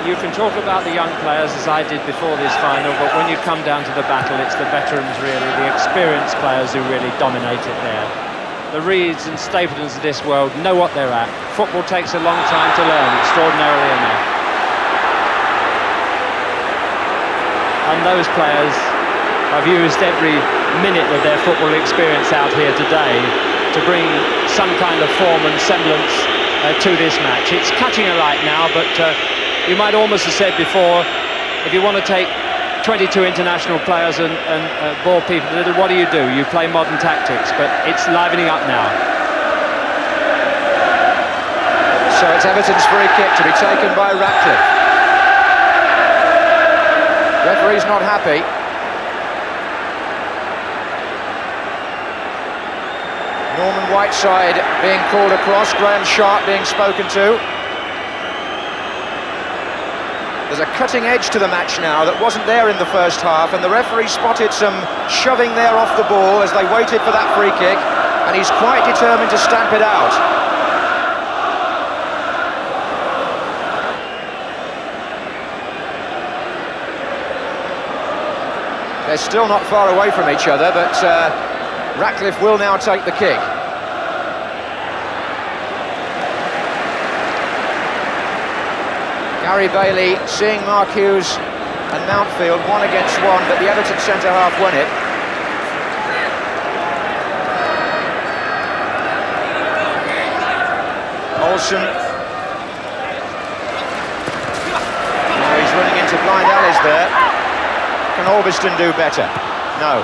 You can talk about the young players as I did before this final, but when you come down to the battle, it's the veterans really, the experienced players who really dominate it there. The Reids and Stapletons of this world know what they're at. Football takes a long time to learn, extraordinarily enough. And those players have used every minute of their football experience out here today to bring some kind of form and semblance to this match. It's catching a light now, but you might almost have said before, if you want to take 22 international players and bore people a little, what do? You play modern tactics, but it's livening up now. So it's Everton's free kick to be taken by Ratcliffe. Referee's not happy. Norman Whiteside being called across, Graham Sharp being spoken to. There's a cutting edge to the match now that wasn't there in the first half, and the referee spotted some shoving there off the ball as they waited for that free kick, and he's quite determined to stamp it out. They're still not far away from each other, but Ratcliffe will now take the kick. Gary Bailey seeing Mark Hughes and Mountfield 1 against 1, but the Everton centre-half won it. Olsen. Now he's running into blind alleys there. Can Orbiston do better? No.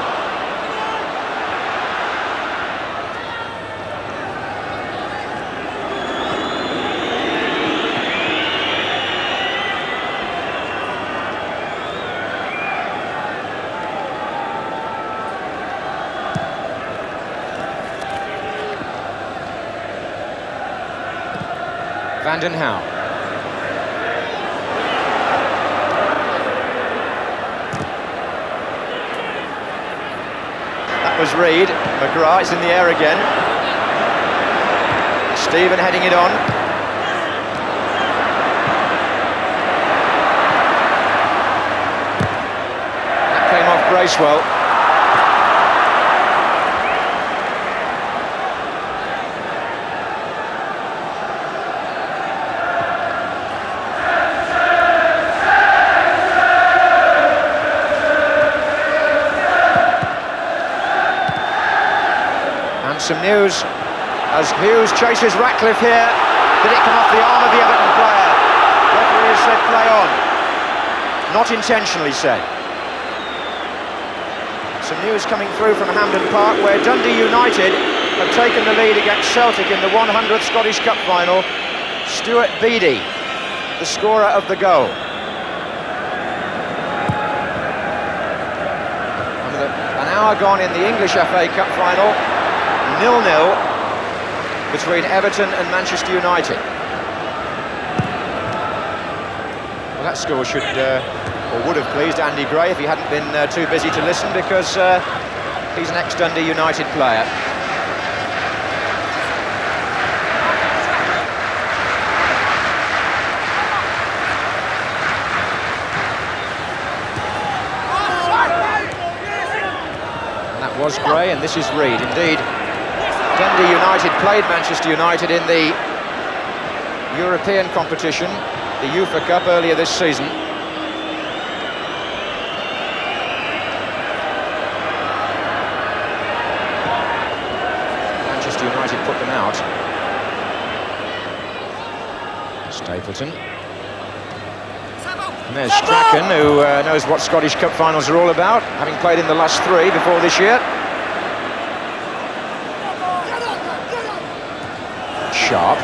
Brandon Howe. That was Reid. McGrath is in the air again. Stephen heading it on. That came off Bracewell. Some news as Hughes chases Ratcliffe here. Did it come off the arm of the Everton player? Referee has said play on. Not intentionally said. Some news coming through from Hampden Park, where Dundee United have taken the lead against Celtic in the 100th Scottish Cup final. Stuart Beattie, the scorer of the goal. And with an hour gone in the English FA Cup final, 0-0 between Everton and Manchester United. Well, that score should, or would have pleased Andy Gray if he hadn't been too busy to listen, because he's an ex-Dundee United player. was Gray and this is Reid. Indeed, Dundee United played Manchester United in the European competition, the UEFA Cup, earlier this season. Manchester United put them out. Stapleton. And there's Strachan, who knows what Scottish Cup finals are all about, having played in the last 3 before this year. Sharp.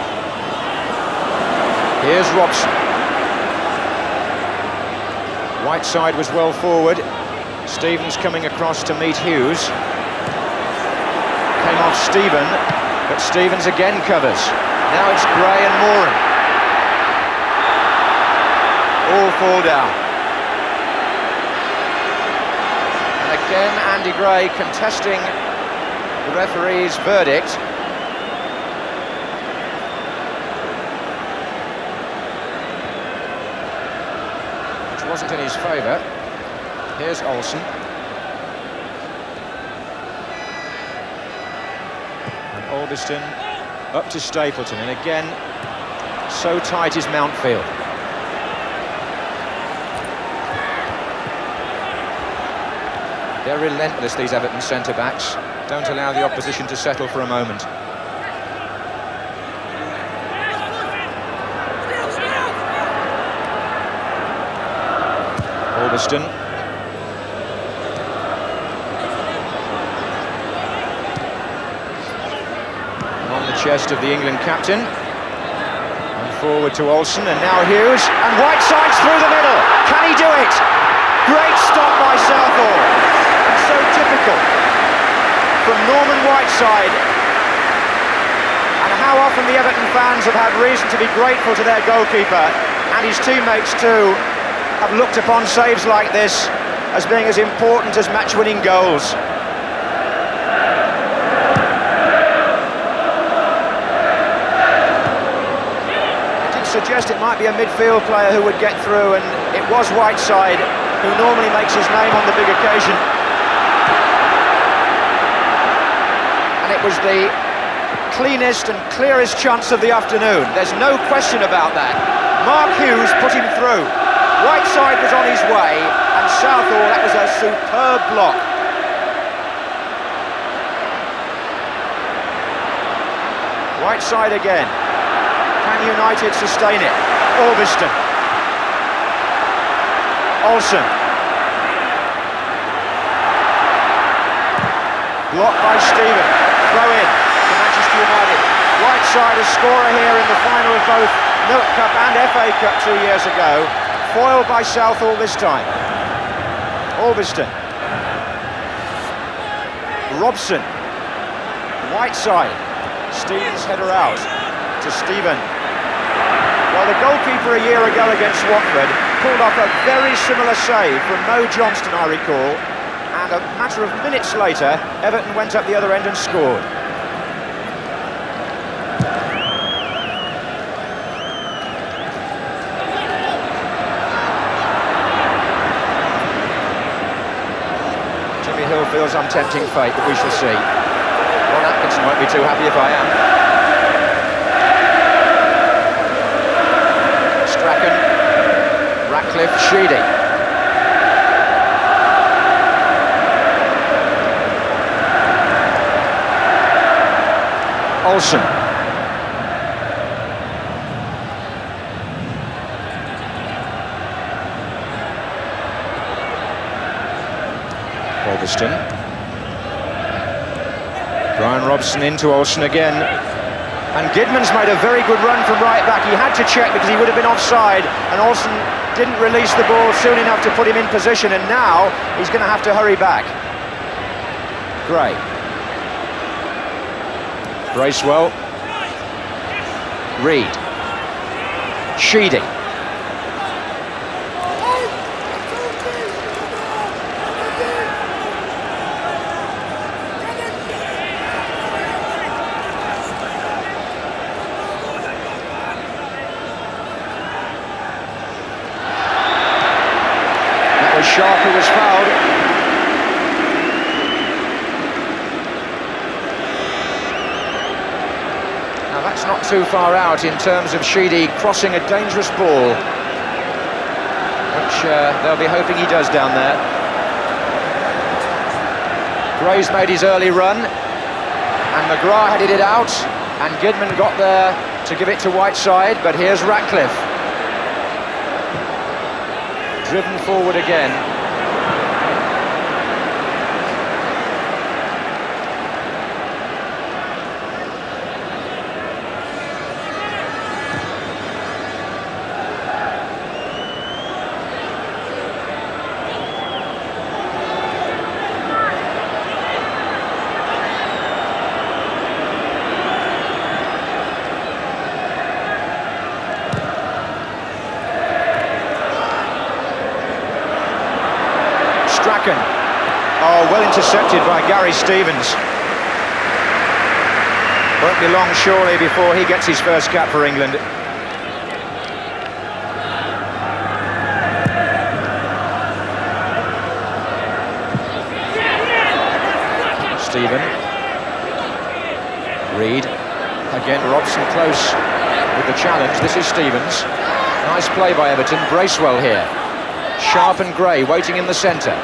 Here's Robson. Whiteside was well forward. Stevens coming across to meet Hughes. Came off Stephen, but Stevens again covers. Now it's Gray and Moran. All fall down. And again Andy Gray contesting the referee's verdict. Which wasn't in his favour. Here's Olsen. And Albiston up to Stapleton, and again, so tight is Mountfield. They're relentless, these Everton centre-backs. Don't allow the opposition to settle for a moment. Albiston. On the chest of the England captain. And forward to Olsen, and now Hughes. And Whiteside's through the middle. Can he do it? Great stop by Southall. So typical from Norman Whiteside, and how often the Everton fans have had reason to be grateful to their goalkeeper, and his teammates too have looked upon saves like this as being as important as match-winning goals. I did suggest it might be a midfield player who would get through, and it was Whiteside, who normally makes his name on the big occasion. And it was the cleanest and clearest chance of the afternoon. There's no question about that. Mark Hughes put him through. Whiteside was on his way, and Southall, that was a superb block. Whiteside again. Can United sustain it? Albiston. Olsen. Blocked by Stephen. Throw in to Manchester United. Whiteside, a scorer here in the final of both Milk Cup and FA Cup 2 years ago. Foiled by Southall this time. Albiston. Robson. Whiteside. Stevens header out to Stephen. Well, the goalkeeper a year ago against Watford pulled off a very similar save from Mo Johnston, I recall, and a matter of minutes later, Everton went up the other end and scored. Jimmy Hill feels I'm tempting fate, but we shall see. Ron Atkinson won't be too happy if I am. Strachan, Ratcliffe, Sheedy. Olsen. Albiston. Brian Robson into Olsen again. And Gidman's made a very good run from right back. He had to check because he would have been offside, and Olsen didn't release the ball soon enough to put him in position, and now he's going to have to hurry back. Gray. Bracewell. Reid. Sheedy. Sharp, who was fouled. Now that's not too far out in terms of Sheedy crossing a dangerous ball, which they'll be hoping he does down there. Gray's made his early run, and McGrath headed it out, and Gidman got there to give it to Whiteside, but here's Ratcliffe. Driven forward again. Strachan. Oh, well intercepted by Gary Stevens. Won't be long, surely, before he gets his first cap for England. Stephen. Reed. Again, Robson close with the challenge. This is Stevens. Nice play by Everton. Bracewell here. Sharp and Gray waiting in the centre,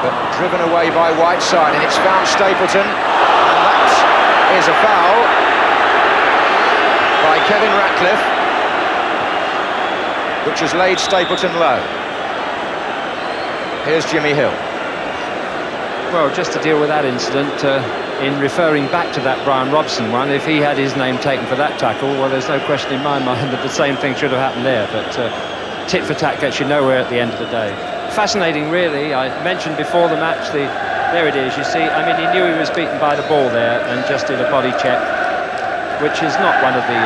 but driven away by Whiteside, and it's found Stapleton, and that is a foul by Kevin Ratcliffe, which has laid Stapleton low. Here's Jimmy Hill. Well, just to deal with that incident, in referring back to that Brian Robson one, if he had his name taken for that tackle, well, there's no question in my mind that the same thing should have happened there, but tit for tat gets you nowhere at the end of the day. Fascinating, really. I mentioned before the match, there it is, you see. I mean, he knew he was beaten by the ball there and just did a body check, which is not one of the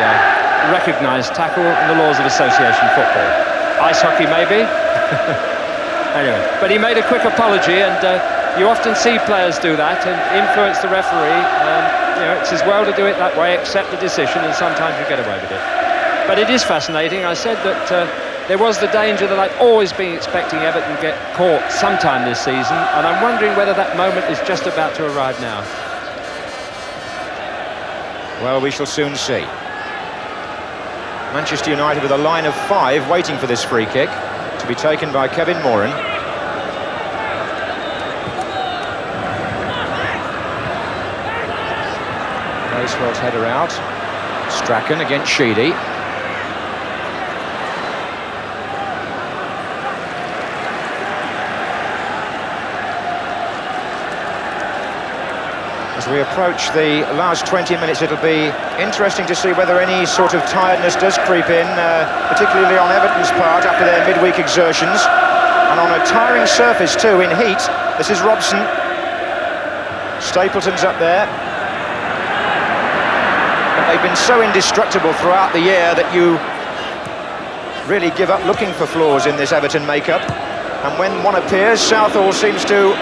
recognised tackle in the laws of association football. Ice hockey, maybe. Anyway, but he made a quick apology, and you often see players do that and influence the referee. You know, it's as well to do it that way, accept the decision, and sometimes you get away with it. But it is fascinating. I said that there was the danger that I'd always been expecting Everton to get caught sometime this season, and I'm wondering whether that moment is just about to arrive now. Well, we shall soon see. Manchester United with a line of 5 waiting for this free kick to be taken by Kevin Moran. Bracewell's header out. Strachan against Sheedy. As we approach the last 20 minutes, it'll be interesting to see whether any sort of tiredness does creep in, particularly on Everton's part after their midweek exertions. And on a tiring surface too, in heat. This is Robson. Stapleton's up there. But they've been so indestructible throughout the year that you really give up looking for flaws in this Everton makeup. And when one appears, Southall seems to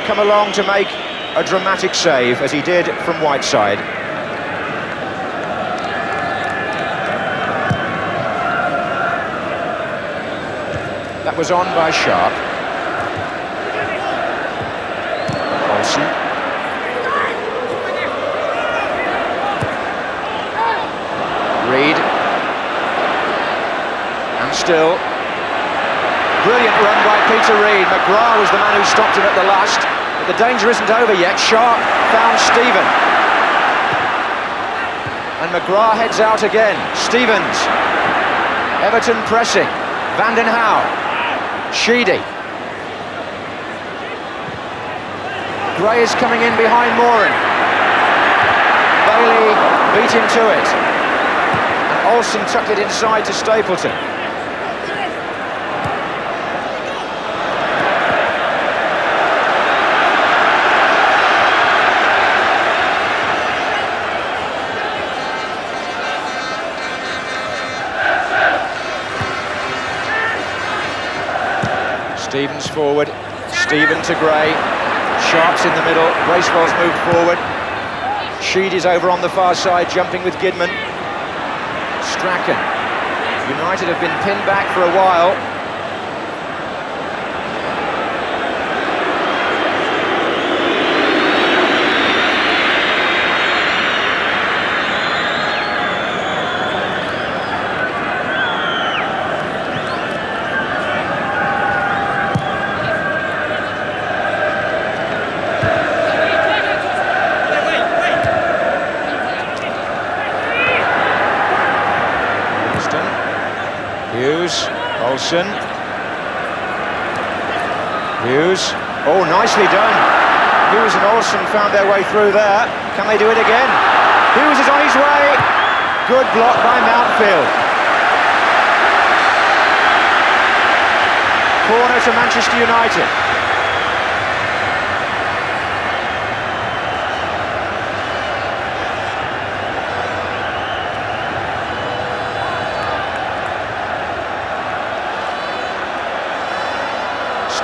come along to make a dramatic save, as he did from Whiteside. That was on by Sharp. Olsen. Reed. And still. Brilliant run by Peter Reed. McGrath was the man who stopped him at the last. The danger isn't over yet. Sharp found Stephen. And McGrath heads out again. Stevens. Everton pressing. Van den Hauwe. Sheedy. Gray is coming in behind Moran. Bailey beat him to it. And Olsen tucked it inside to Stapleton. Stevens forward, Stephen to Gray, Sharp's in the middle, Bracewell's moved forward, Sheedy's over on the far side, jumping with Gidman. Strachan. United have been pinned back for a while. Hughes, Olsen. Hughes, oh, nicely done. Hughes and Olsen found their way through there. Can they do it again? Hughes is on his way. Good block by Mountfield. Corner to Manchester United.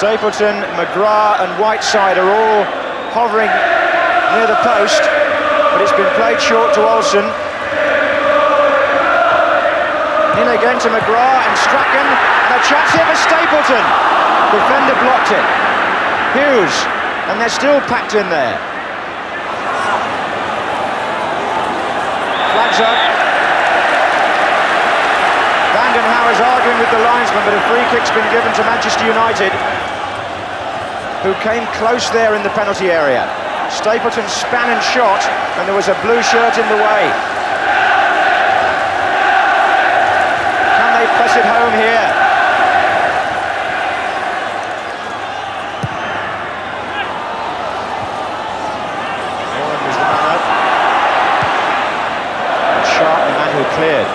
Stapleton, McGrath and Whiteside are all hovering near the post, but it's been played short to Olsen. In again to McGrath and Strachan, and a chance here for Stapleton. Defender blocked it. Hughes, and they're still packed in there. Flags up. Vanden Hauwe is arguing with the linesman, but a free kick's been given to Manchester United, who came close there in the penalty area. Stapleton span and shot, and there was a blue shirt in the way. Can they press it home here? Moran was the man up. And Sharp, the man who cleared.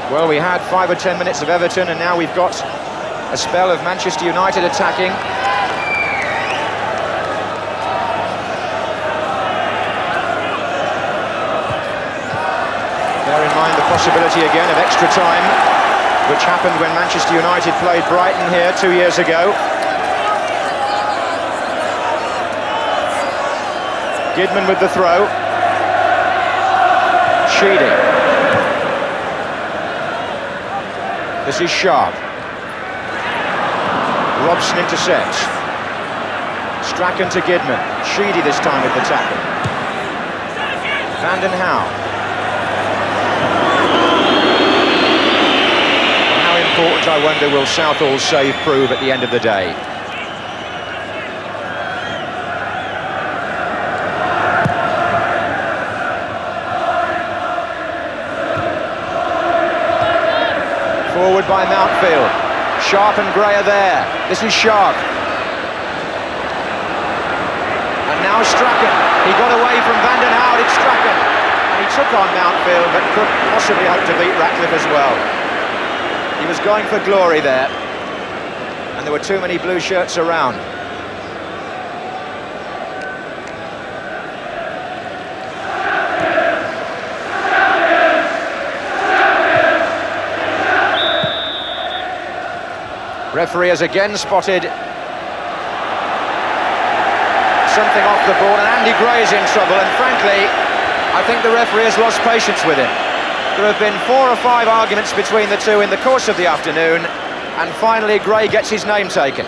Well, we had 5 or 10 minutes of Everton, and now we've got a spell of Manchester United attacking. Bear in mind the possibility again of extra time, which happened when Manchester United played Brighton here 2 years ago. Gidman with the throw. Sheedy. This is Sharp. Robson intercepts. Strachan to Gidman. Sheedy this time with the tackle. Vanden Hauwe. How important, I wonder, will Southall's save prove at the end of the day? Forward by Mountfield. Sharp and Gray are there. This is Sharp. And now Strachan. He got away from Vanden Hauwe. It's Strachan. And he took on Mountfield, but could possibly hope to beat Ratcliffe as well. He was going for glory there. And there were too many blue shirts around. Referee has again spotted something off the ball, and Andy Gray is in trouble, and frankly, I think the referee has lost patience with him. There have been 4 or 5 arguments between the two in the course of the afternoon, and finally Gray gets his name taken.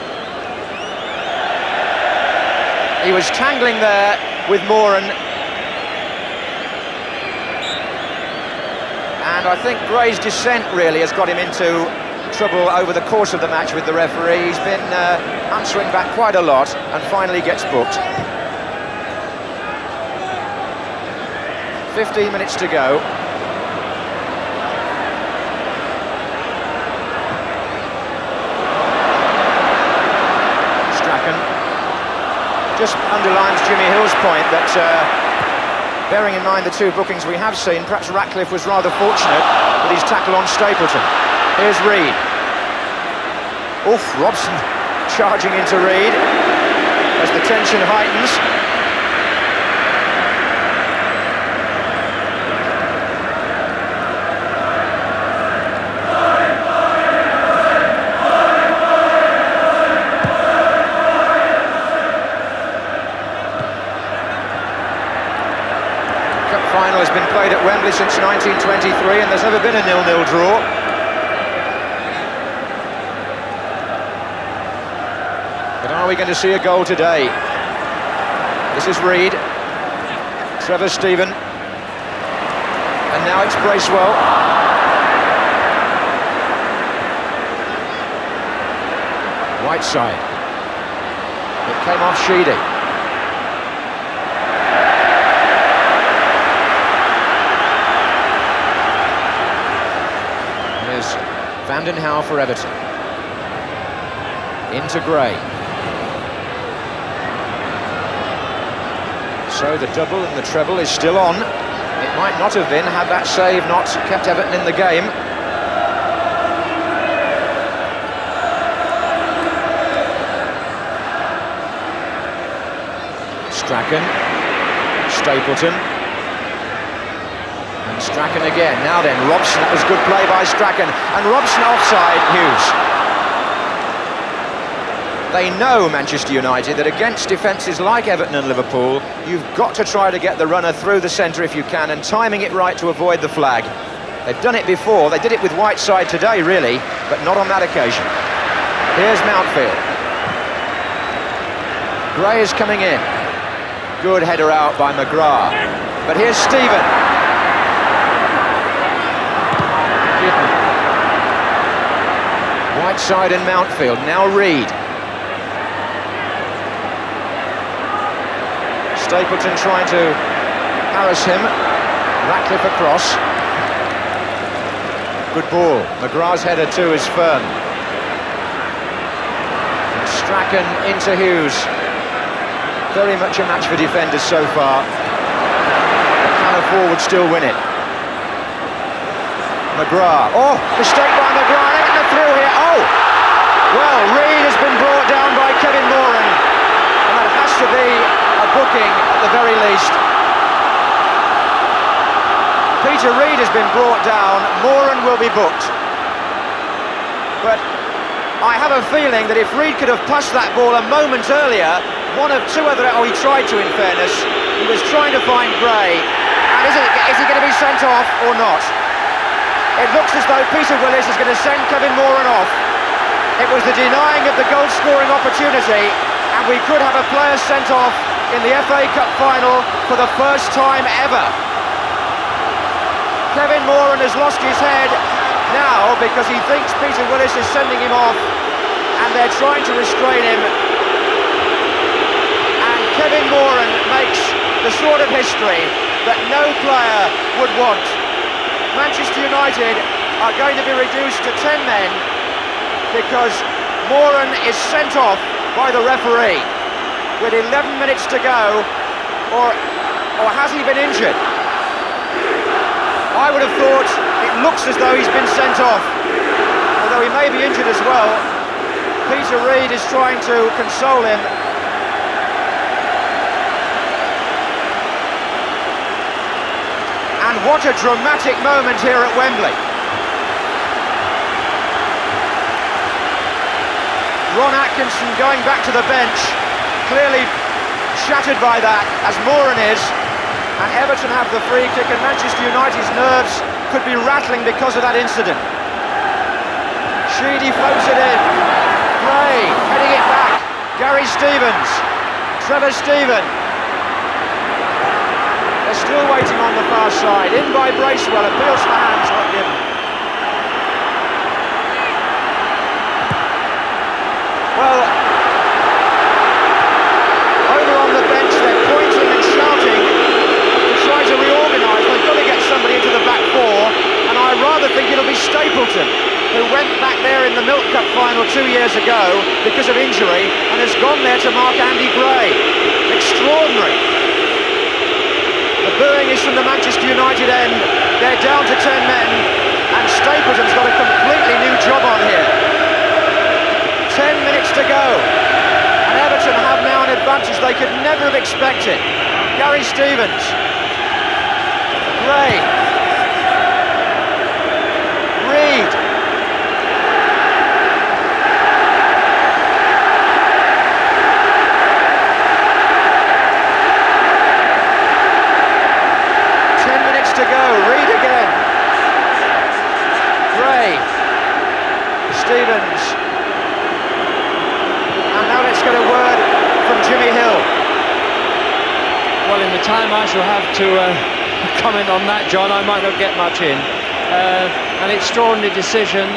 He was tangling there with Moran, and I think Gray's dissent really has got him into trouble over the course of the match with the referee. He's been answering back quite a lot and finally gets booked. 15 minutes to go. Strachan just underlines Jimmy Hill's point that bearing in mind the 2 bookings we have seen, perhaps Ratcliffe was rather fortunate with his tackle on Stapleton. Here's Reid. Oof, Robson charging into Reid as the tension heightens. Cup final has been played at Wembley since 1923, and there's never been a 0-0 draw. Are we going to see a goal today? This is Reid, Trevor Stephen, and now it's Bracewell. Whiteside. It came off Sheedy. Brandon Howe for Everton. Into Gray. So the double and the treble is still on. It might not have been had that save not kept Everton in the game. Strachan, Stapleton, and Strachan again. Now then, Robson, that was good play by Strachan, and Robson offside, Hughes. They know, Manchester United, that against defences like Everton and Liverpool, you've got to try to get the runner through the centre if you can, and timing it right to avoid the flag. They've done it before, they did it with Whiteside today, really, but not on that occasion. Here's Mountfield. Gray is coming in. Good header out by McGrath. But here's Stephen. Whiteside and Mountfield. Now Reed. Stapleton trying to harass him. Ratcliffe across. Good ball. McGrath's header too is firm. And Strachan into Hughes. Very much a match for defenders so far. Can a forward still win it? McGrath. Oh, mistake by McGrath. Everton are through here. Oh! Well, Reed has been brought down by Kevin Moran. And that has to be a booking at the very least. Peter Reed has been brought down. Moran will be booked. But I have a feeling that if Reed could have passed that ball a moment earlier, one of two other... Oh, he tried to, in fairness. He was trying to find Gray. And is he going to be sent off or not? It looks as though Peter Willis is going to send Kevin Moran off. It was the denying of the goal-scoring opportunity, and we could have a player sent off in the FA Cup final for the first time ever. Kevin Moran has lost his head now because he thinks Peter Willis is sending him off, and they're trying to restrain him. Kevin Moran makes the sort of history that no player would want. Manchester United are going to be reduced to 10 men because Moran is sent off by the referee with 11 minutes to go, or has he been injured? I would have thought it looks as though he's been sent off, although he may be injured as well. Peter Reed is trying to console him. And what a dramatic moment here at Wembley. Ron Atkinson going back to the bench, clearly shattered by that, as Moran is. And Everton have the free kick, and Manchester United's nerves could be rattling because of that incident. Sheedy floats it in. Gray heading it back. Gary Stevens. Trevor Steven. They're still waiting on the far side. In by Bracewell, appeals for hands, not given. Well, over on the bench they're pointing and shouting to try to reorganise. They've got to get somebody into the back four, and I rather think it'll be Stapleton, who went back there in the Milk Cup final 2 years ago because of injury and has gone there to mark Andy Gray. Extraordinary. The booing is from the Manchester United end. They're down to 10 men, and Stapleton's got a completely new job on here. 10 minutes to go, and Everton have now an advantage they could never have expected. Gary Stevens. Gray. Reed. To go, Reed again. Gray. Stevens. And now let's get a word from Jimmy Hill. Well, in the time I shall have to comment on that, John, I might not get much in. An extraordinary decision.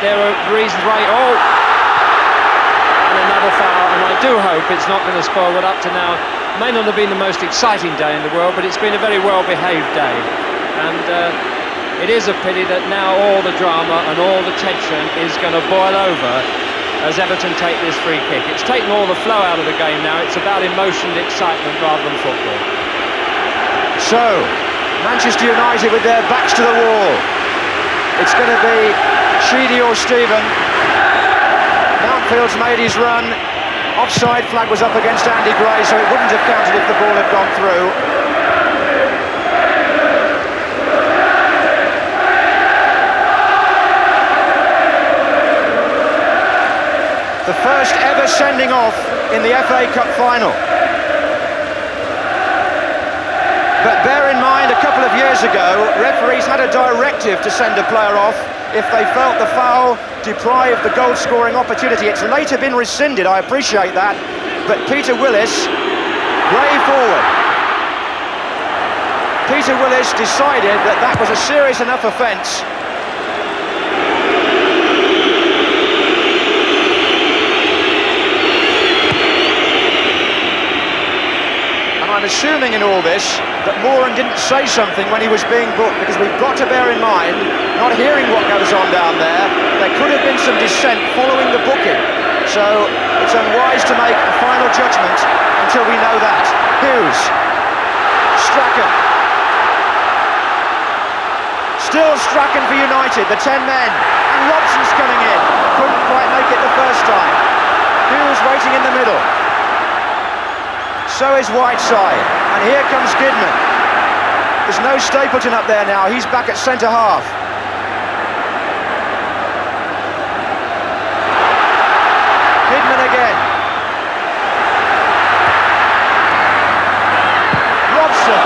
There are reasons why... Oh! And another foul, and I do hope it's not going to spoil what up to now may not have been the most exciting day in the world, but it's been a very well-behaved day. And It is a pity that now all the drama and all the tension is going to boil over as Everton take this free kick. It's taken all the flow out of the game now. It's about emotion and excitement rather than football. So, Manchester United with their backs to the wall. It's going to be Sheedy or Stephen. Mountfield's made his run. Offside flag was up against Andy Gray, so it wouldn't have counted if the ball had gone through. The first ever sending off in the FA Cup final. But bear in mind, a couple of years ago, referees had a directive to send a player off if they felt the foul deprived the goal-scoring opportunity. It's later been rescinded, I appreciate that, but Peter Willis, Gray forward. Peter Willis decided that that was a serious enough offence. I'm assuming in all this that Moran didn't say something when he was being booked, because we've got to bear in mind, not hearing what goes on down there could have been some dissent following the booking. So it's unwise to make a final judgment until we know that. Hughes, Strachan. Still Strachan for United, the 10 men. And Robson's coming in. Couldn't quite make it the first time. Hughes waiting in the middle. So is Whiteside, and here comes Kidman. There's no Stapleton up there now, he's back at centre-half. Kidman again. Robson.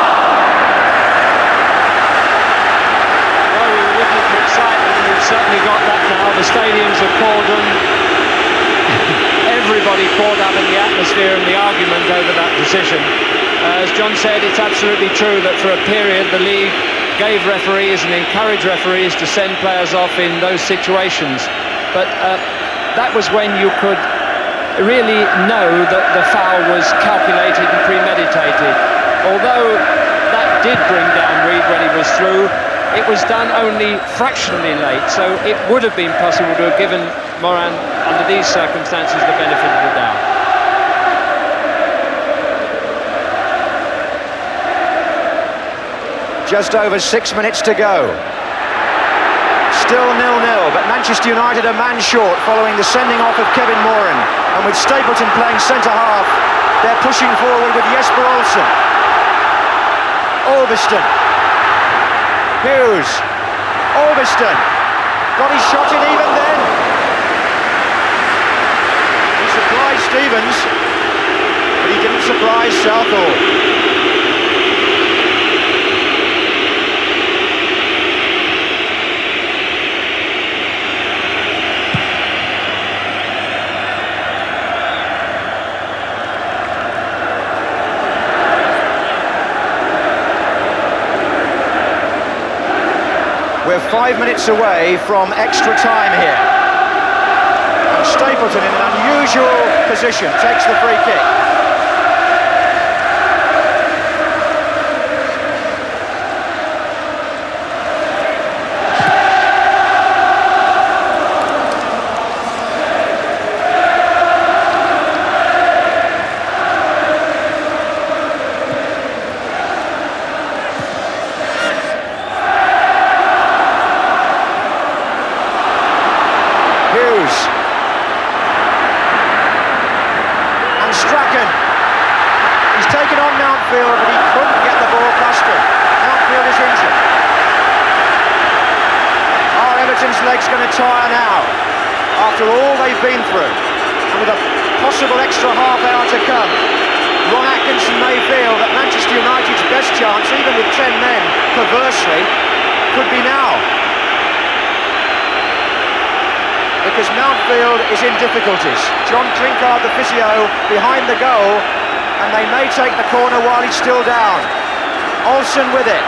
Well, we were looking for excitement, and we've certainly got that now. The stadiums are cordoned. Everybody caught up in the atmosphere and the argument over that decision. As John said, it's absolutely true that for a period the league gave referees and encouraged referees to send players off in those situations. But that was when you could really know that the foul was calculated and premeditated. Although that did bring down Reid when he was through, it was done only fractionally late, so it would have been possible to have given Moran, under these circumstances, the benefit of the doubt. Just over 6 minutes to go. Still 0-0, but Manchester United a man short following the sending off of Kevin Moran. And with Stapleton playing centre-half, they're pushing forward with Jesper Olsen. Ulverston. Hughes. Ulverston. Got his shot in even then. He surprised Stevens, but he didn't surprise Southall. We're 5 minutes away from extra time here. And Stapleton in an unusual position takes the free kick. But he couldn't get the ball past him. Mountfield is injured. Are Everton's legs going to tire now, after all they've been through, and with a possible extra half hour to come? Ron Atkinson may feel that Manchester United's best chance, even with 10 men, perversely, could be now. Because Mountfield is in difficulties. John Trincard, the physio, behind the goal, and they may take the corner while he's still down. Olsen with it.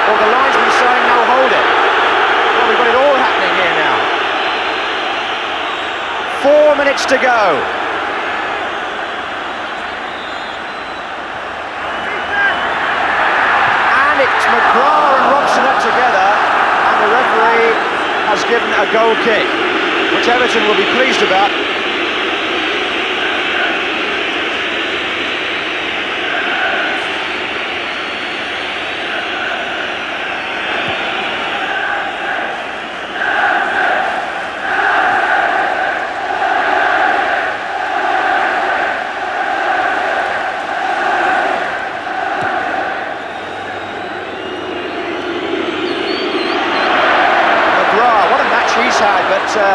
Or the linesman saying, no, hold it. Well, we've got it all happening here now. 4 minutes to go. And it's McGrath and Robson up together. the referee has given a goal kick, which Everton will be pleased about.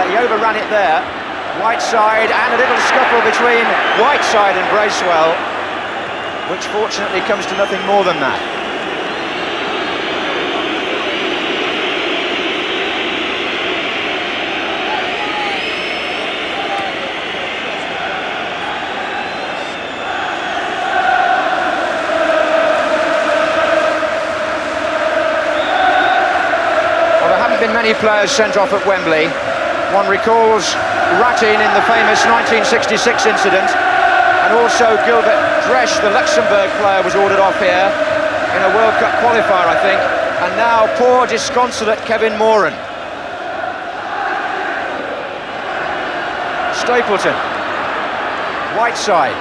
He overran it there. Whiteside, and a little scuffle between Whiteside and Bracewell, which fortunately comes to nothing more than that. Well, there haven't been many players sent off at Wembley. One recalls Ratin in the famous 1966 incident, and also Gilbert Dresch, the Luxembourg player, was ordered off here in a World Cup qualifier, I think, and now poor, disconsolate Kevin Moran. Stapleton, Whiteside,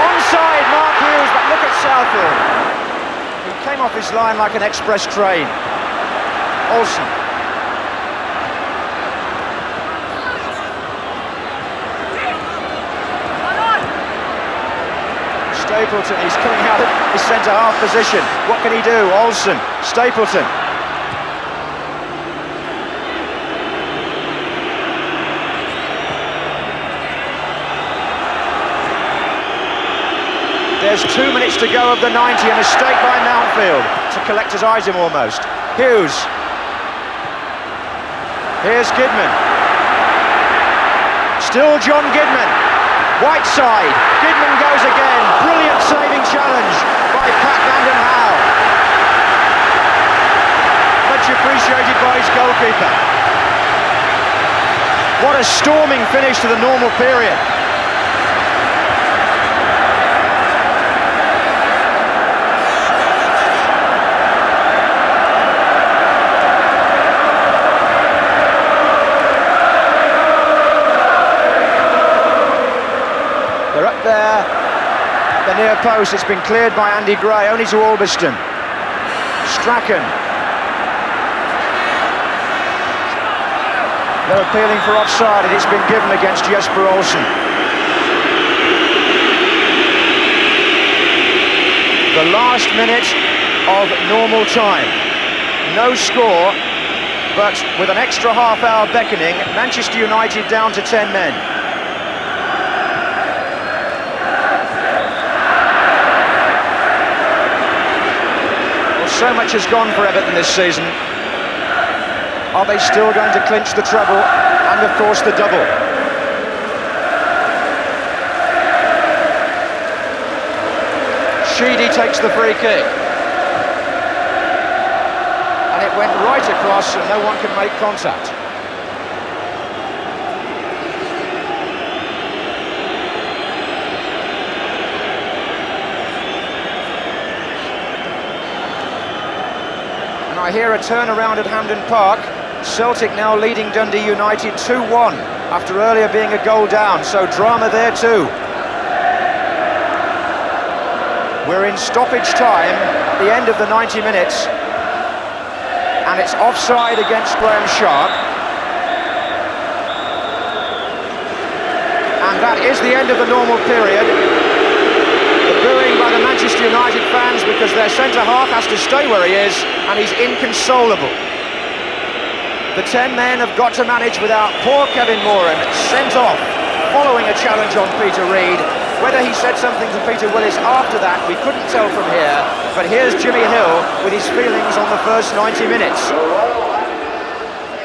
onside Mark Hughes, but look at Southall, who came off his line like an express train. Olsen. Stapleton, he's coming out of his centre-half position. What can he do? Olsen, Stapleton. There's 2 minutes to go of the 90, a mistake by Mountfield. It's a collector's item almost. Hughes. Here's Kidman. Still John Kidman. Whiteside, Kidman goes again, brilliant saving challenge by Pat Van Hal. Much appreciated by his goalkeeper. What a storming finish to the normal period. They're up there at the near post. It's been cleared by Andy Gray, only to Albiston. Strachan. They're appealing for offside, and it's been given against Jesper Olsen. The last minute of normal time. No score, but with an extra half hour beckoning, Manchester United down to 10 men. So much has gone for Everton this season. Are they still going to clinch the treble and, of course, the double? Sheedy takes the free kick. And it went right across and no one could make contact. I hear a turnaround at Hampden Park. Celtic now leading Dundee United 2-1 after earlier being a goal down, so drama there too. We're in stoppage time at the end of the 90 minutes, and it's offside against Graham Sharp. And that is the end of the normal period. The booing by the Manchester United fans because their centre-half has to stay where he is, and he's inconsolable. The 10 men have got to manage without poor Kevin Moran, sent off following a challenge on Peter Reid. Whether he said something to Peter Willis after that, we couldn't tell from here, but here's Jimmy Hill with his feelings on the first 90 minutes.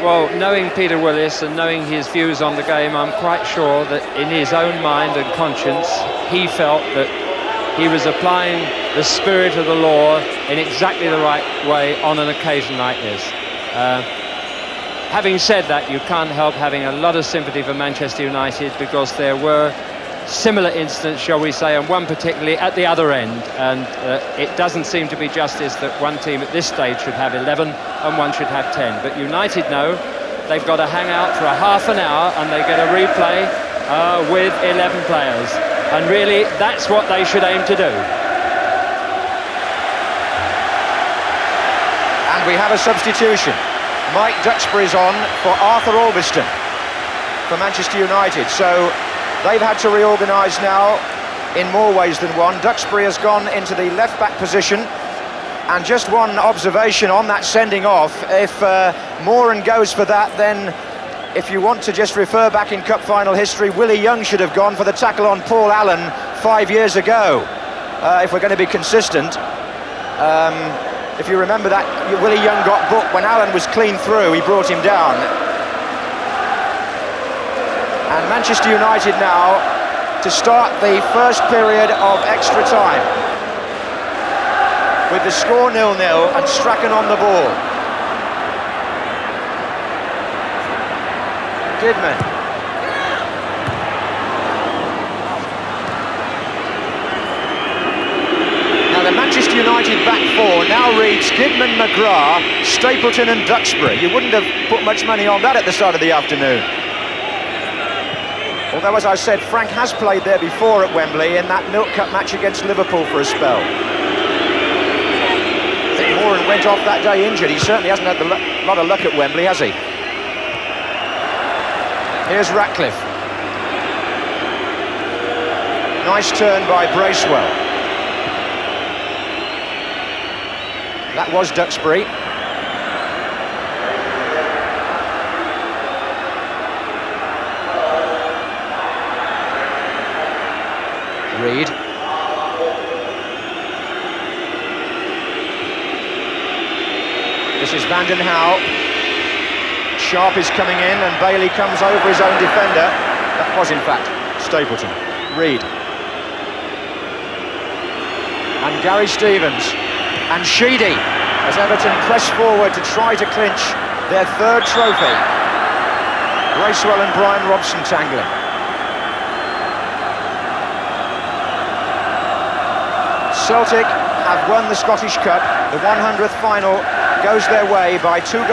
Well, knowing Peter Willis and knowing his views on the game, I'm quite sure that in his own mind and conscience, he felt that he was applying the spirit of the law in exactly the right way on an occasion like this. Having said that, you can't help having a lot of sympathy for Manchester United because there were similar incidents, shall we say, and one particularly at the other end. And it doesn't seem to be justice that one team at this stage should have 11 and one should have 10. But United know they've got to hang out for a half an hour and they get a replay with 11 players. And really, that's what they should aim to do. And we have a substitution. Mike Duxbury's on for Arthur Albiston for Manchester United. So they've had to reorganise now in more ways than one. Duxbury has gone into the left-back position. And just one observation on that sending off. If Moran goes for that, then if you want to just refer back in cup final history, Willie Young should have gone for the tackle on Paul Allen 5 years ago, if we're going to be consistent. If you remember that, Willie Young got booked when Allen was clean through, he brought him down. And Manchester United now to start the first period of extra time, with the score 0-0 and Strachan on the ball. Kidman. Now the Manchester United back four now reads Kidman, McGrath, Stapleton and Duxbury. You wouldn't have put much money on that at the start of the afternoon. Although, as I said, Frank has played there before at Wembley in that Milk Cup match against Liverpool for a spell. I think Moran went off that day injured. He certainly hasn't had a lot of luck at Wembley, has he? Here's Ratcliffe. Nice turn by Bracewell. That was Duxbury. Reed. This is Van den Hauwe. Sharp is coming in and Bailey comes over his own defender. That was in fact Stapleton. Reed. And Gary Stevens. And Sheedy as Everton press forward to try to clinch their third trophy. Bracewell and Brian Robson tangling. Celtic have won the Scottish Cup. The 100th final goes their way by 2-1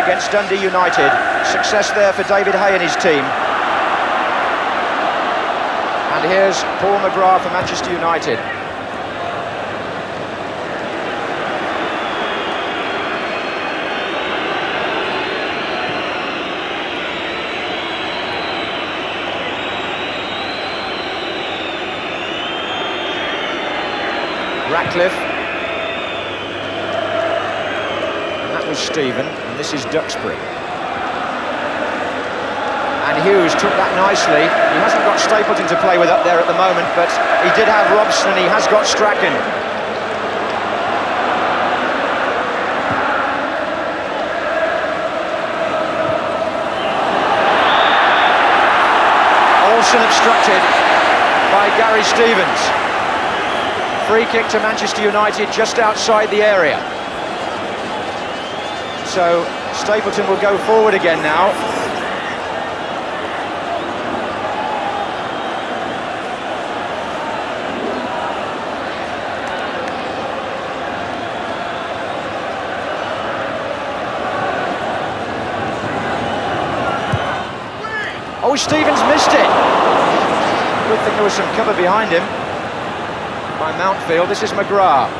against Dundee United. Success there for David Hay and his team. And here's Paul McGrath for Manchester United. Ratcliffe. And that was Stephen, and this is Duxbury. And Hughes took that nicely. He hasn't got Stapleton to play with up there at the moment, but he did have Robson and he has got Strachan. Olsen obstructed by Gary Stevens. Free kick to Manchester United just outside the area. So Stapleton will go forward again now. Oh, Stevens missed it. Good thing there was some cover behind him by Mountfield. This is McGrath.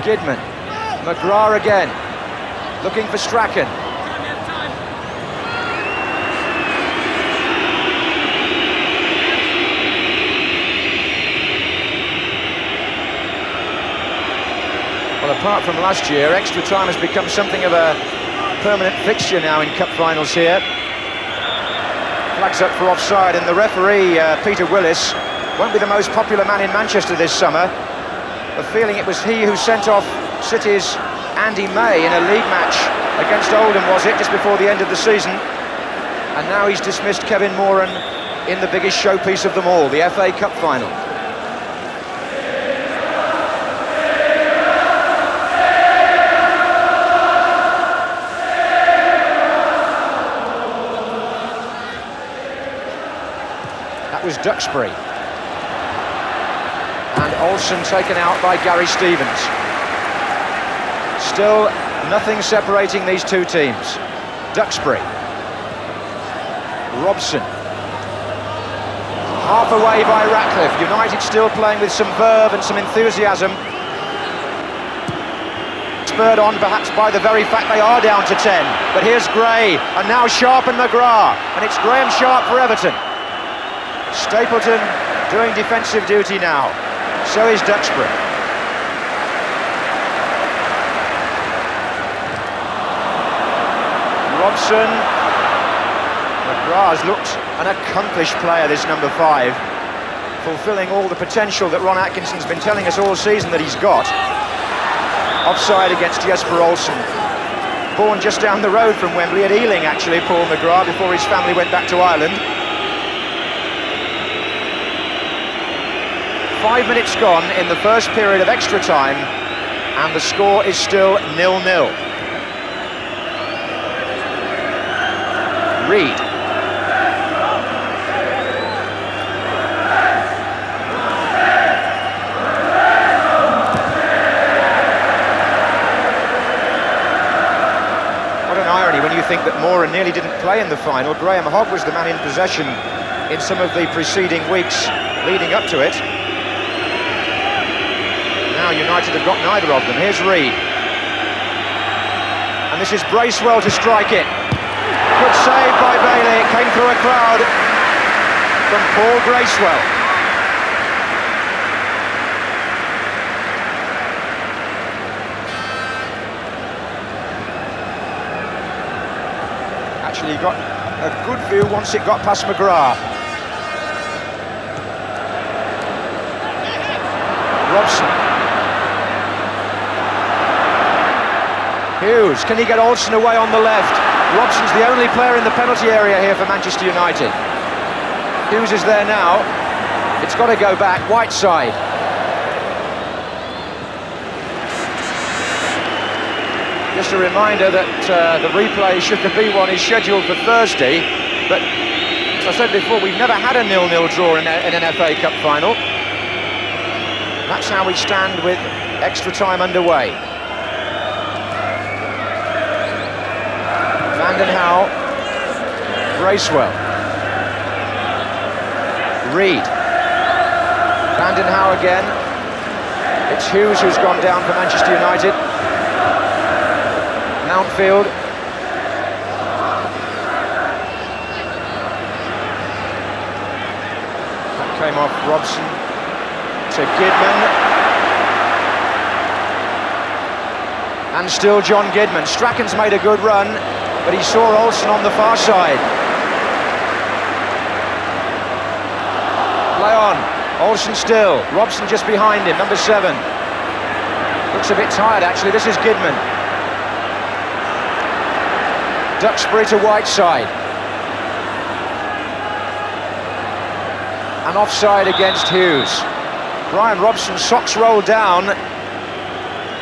Kidman. McGrath again. Looking for Strachan. Well, apart from last year, extra time has become something of a permanent fixture now in cup finals here. Flags up for offside, and the referee, Peter Willis, won't be the most popular man in Manchester this summer. The feeling it was he who sent off City's Andy May in a league match against Oldham, was it, just before the end of the season? And now he's dismissed Kevin Moran in the biggest showpiece of them all, the FA Cup final. That was Duxbury. Olsen taken out by Gary Stevens. Still nothing separating these two teams. Duxbury. Robson. Half away by Ratcliffe. United still playing with some verve and some enthusiasm. Spurred on perhaps by the very fact they are down to 10. But here's Gray, and now Sharp and McGrath. And it's Graham Sharp for Everton. Stapleton doing defensive duty now. So is Duxbury. Robson. McGrath's looked an accomplished player, this number 5, fulfilling all the potential that Ron Atkinson's been telling us all season that he's got. Offside against Jesper Olsen. Born just down the road from Wembley, at Ealing actually, Paul McGrath, before his family went back to Ireland. 5 minutes gone in the first period of extra time, and the score is still 0-0. Reed. What an irony when you think that Moore nearly didn't play in the final. Graham Hogg was the man in possession in some of the preceding weeks leading up to it. Now United have got neither of them. Here's Reed. And this is Bracewell to strike it. Good save by Bailey. It came through a crowd from Paul Bracewell. Actually, he got a good view once it got past McGrath. Robson. Hughes, can he get Olsen away on the left? Robson's the only player in the penalty area here for Manchester United. Hughes is there now. It's got to go back, Whiteside. Just a reminder that the replay, should there be one, is scheduled for Thursday. But, as I said before, we've never had a 0-0 draw in an FA Cup final. That's how we stand with extra time underway. Vanden Hauwe, Bracewell, Reed, Vanden Hauwe again. It's Hughes who's gone down for Manchester United. Mountfield. That came off Robson to Gidman. And still John Gidman. Strachan's made a good run, but he saw Olsen on the far side. Play on. Olsen still. Robson just behind him, number 7. Looks a bit tired, actually. This is Gidman. Duxbury to Whiteside. And offside against Hughes. Brian Robson's socks rolled down.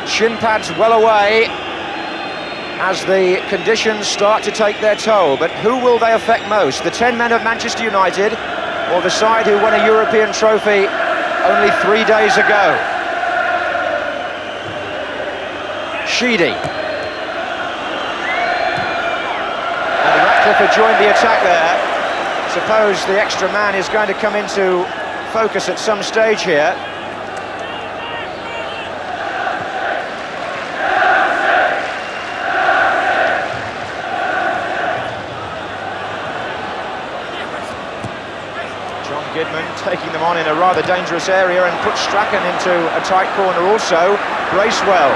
Shin pads well away as the conditions start to take their toll. But who will they affect most? The 10 men of Manchester United, or the side who won a European trophy only 3 days ago? Sheedy. And Ratcliffe had joined the attack there. Suppose the extra man is going to come into focus at some stage here. Gidman taking them on in a rather dangerous area and puts Strachan into a tight corner also. Bracewell.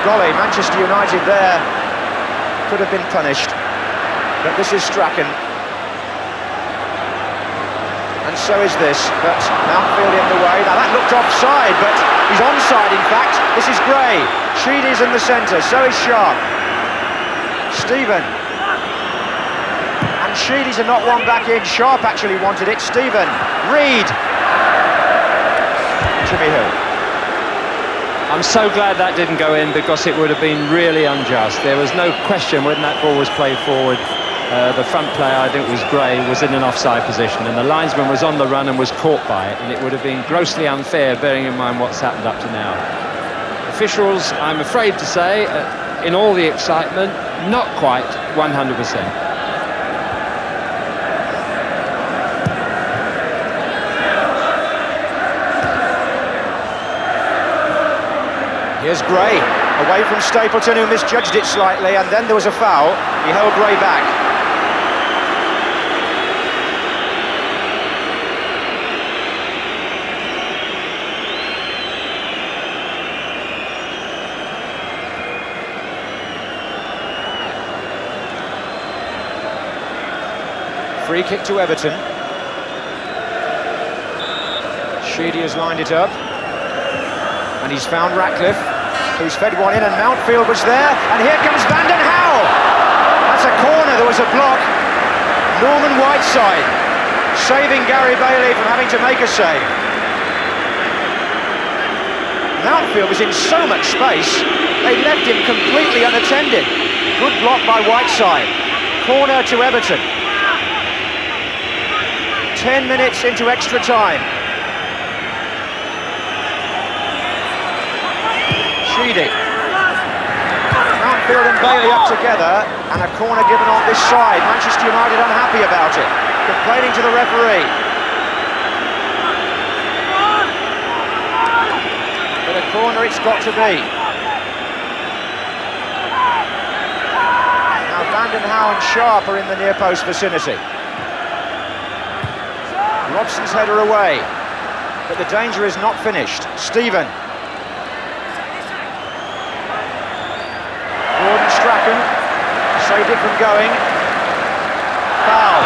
Golly, Manchester United there could have been punished. But this is Strachan. And so is this, but Mountfield in the way. Now that looked offside, but he's onside in fact. This is Gray. Sheedy's in the centre, so is Sharp. Stephen. Sheedy's are not one back in. Sharp actually wanted it. Stephen. Reed. Jimmy Hill. I'm so glad that didn't go in, because it would have been really unjust. There was no question when that ball was played forward. the front player, I think it was Gray, was in an offside position, and the linesman was on the run and was caught by it, and it would have been grossly unfair, bearing in mind what's happened up to now. Officials, I'm afraid to say, in all the excitement, not quite 100%. Here's Gray, away from Stapleton, who misjudged it slightly, and then there was a foul. He held Gray back. Free kick to Everton. Sheedy has lined it up, and he's found Ratcliffe, who's fed one in, and Mountfield was there, and here comes Van den Hauwe. That's a corner, there was a block. Norman Whiteside saving Gary Bailey from having to make a save. Mountfield was in so much space, they left him completely unattended. Good block by Whiteside. Corner to Everton. 10 minutes into extra time. Sheedy. Mountfield and Bailey up together, and a corner given on this side. Manchester United unhappy about it, complaining to the referee. But a corner it's got to be. Now Van den Hauwe and Sharp are in the near post vicinity. Robson's header away, but the danger is not finished. Stephen. Gordon Strachan saved it from going. Foul.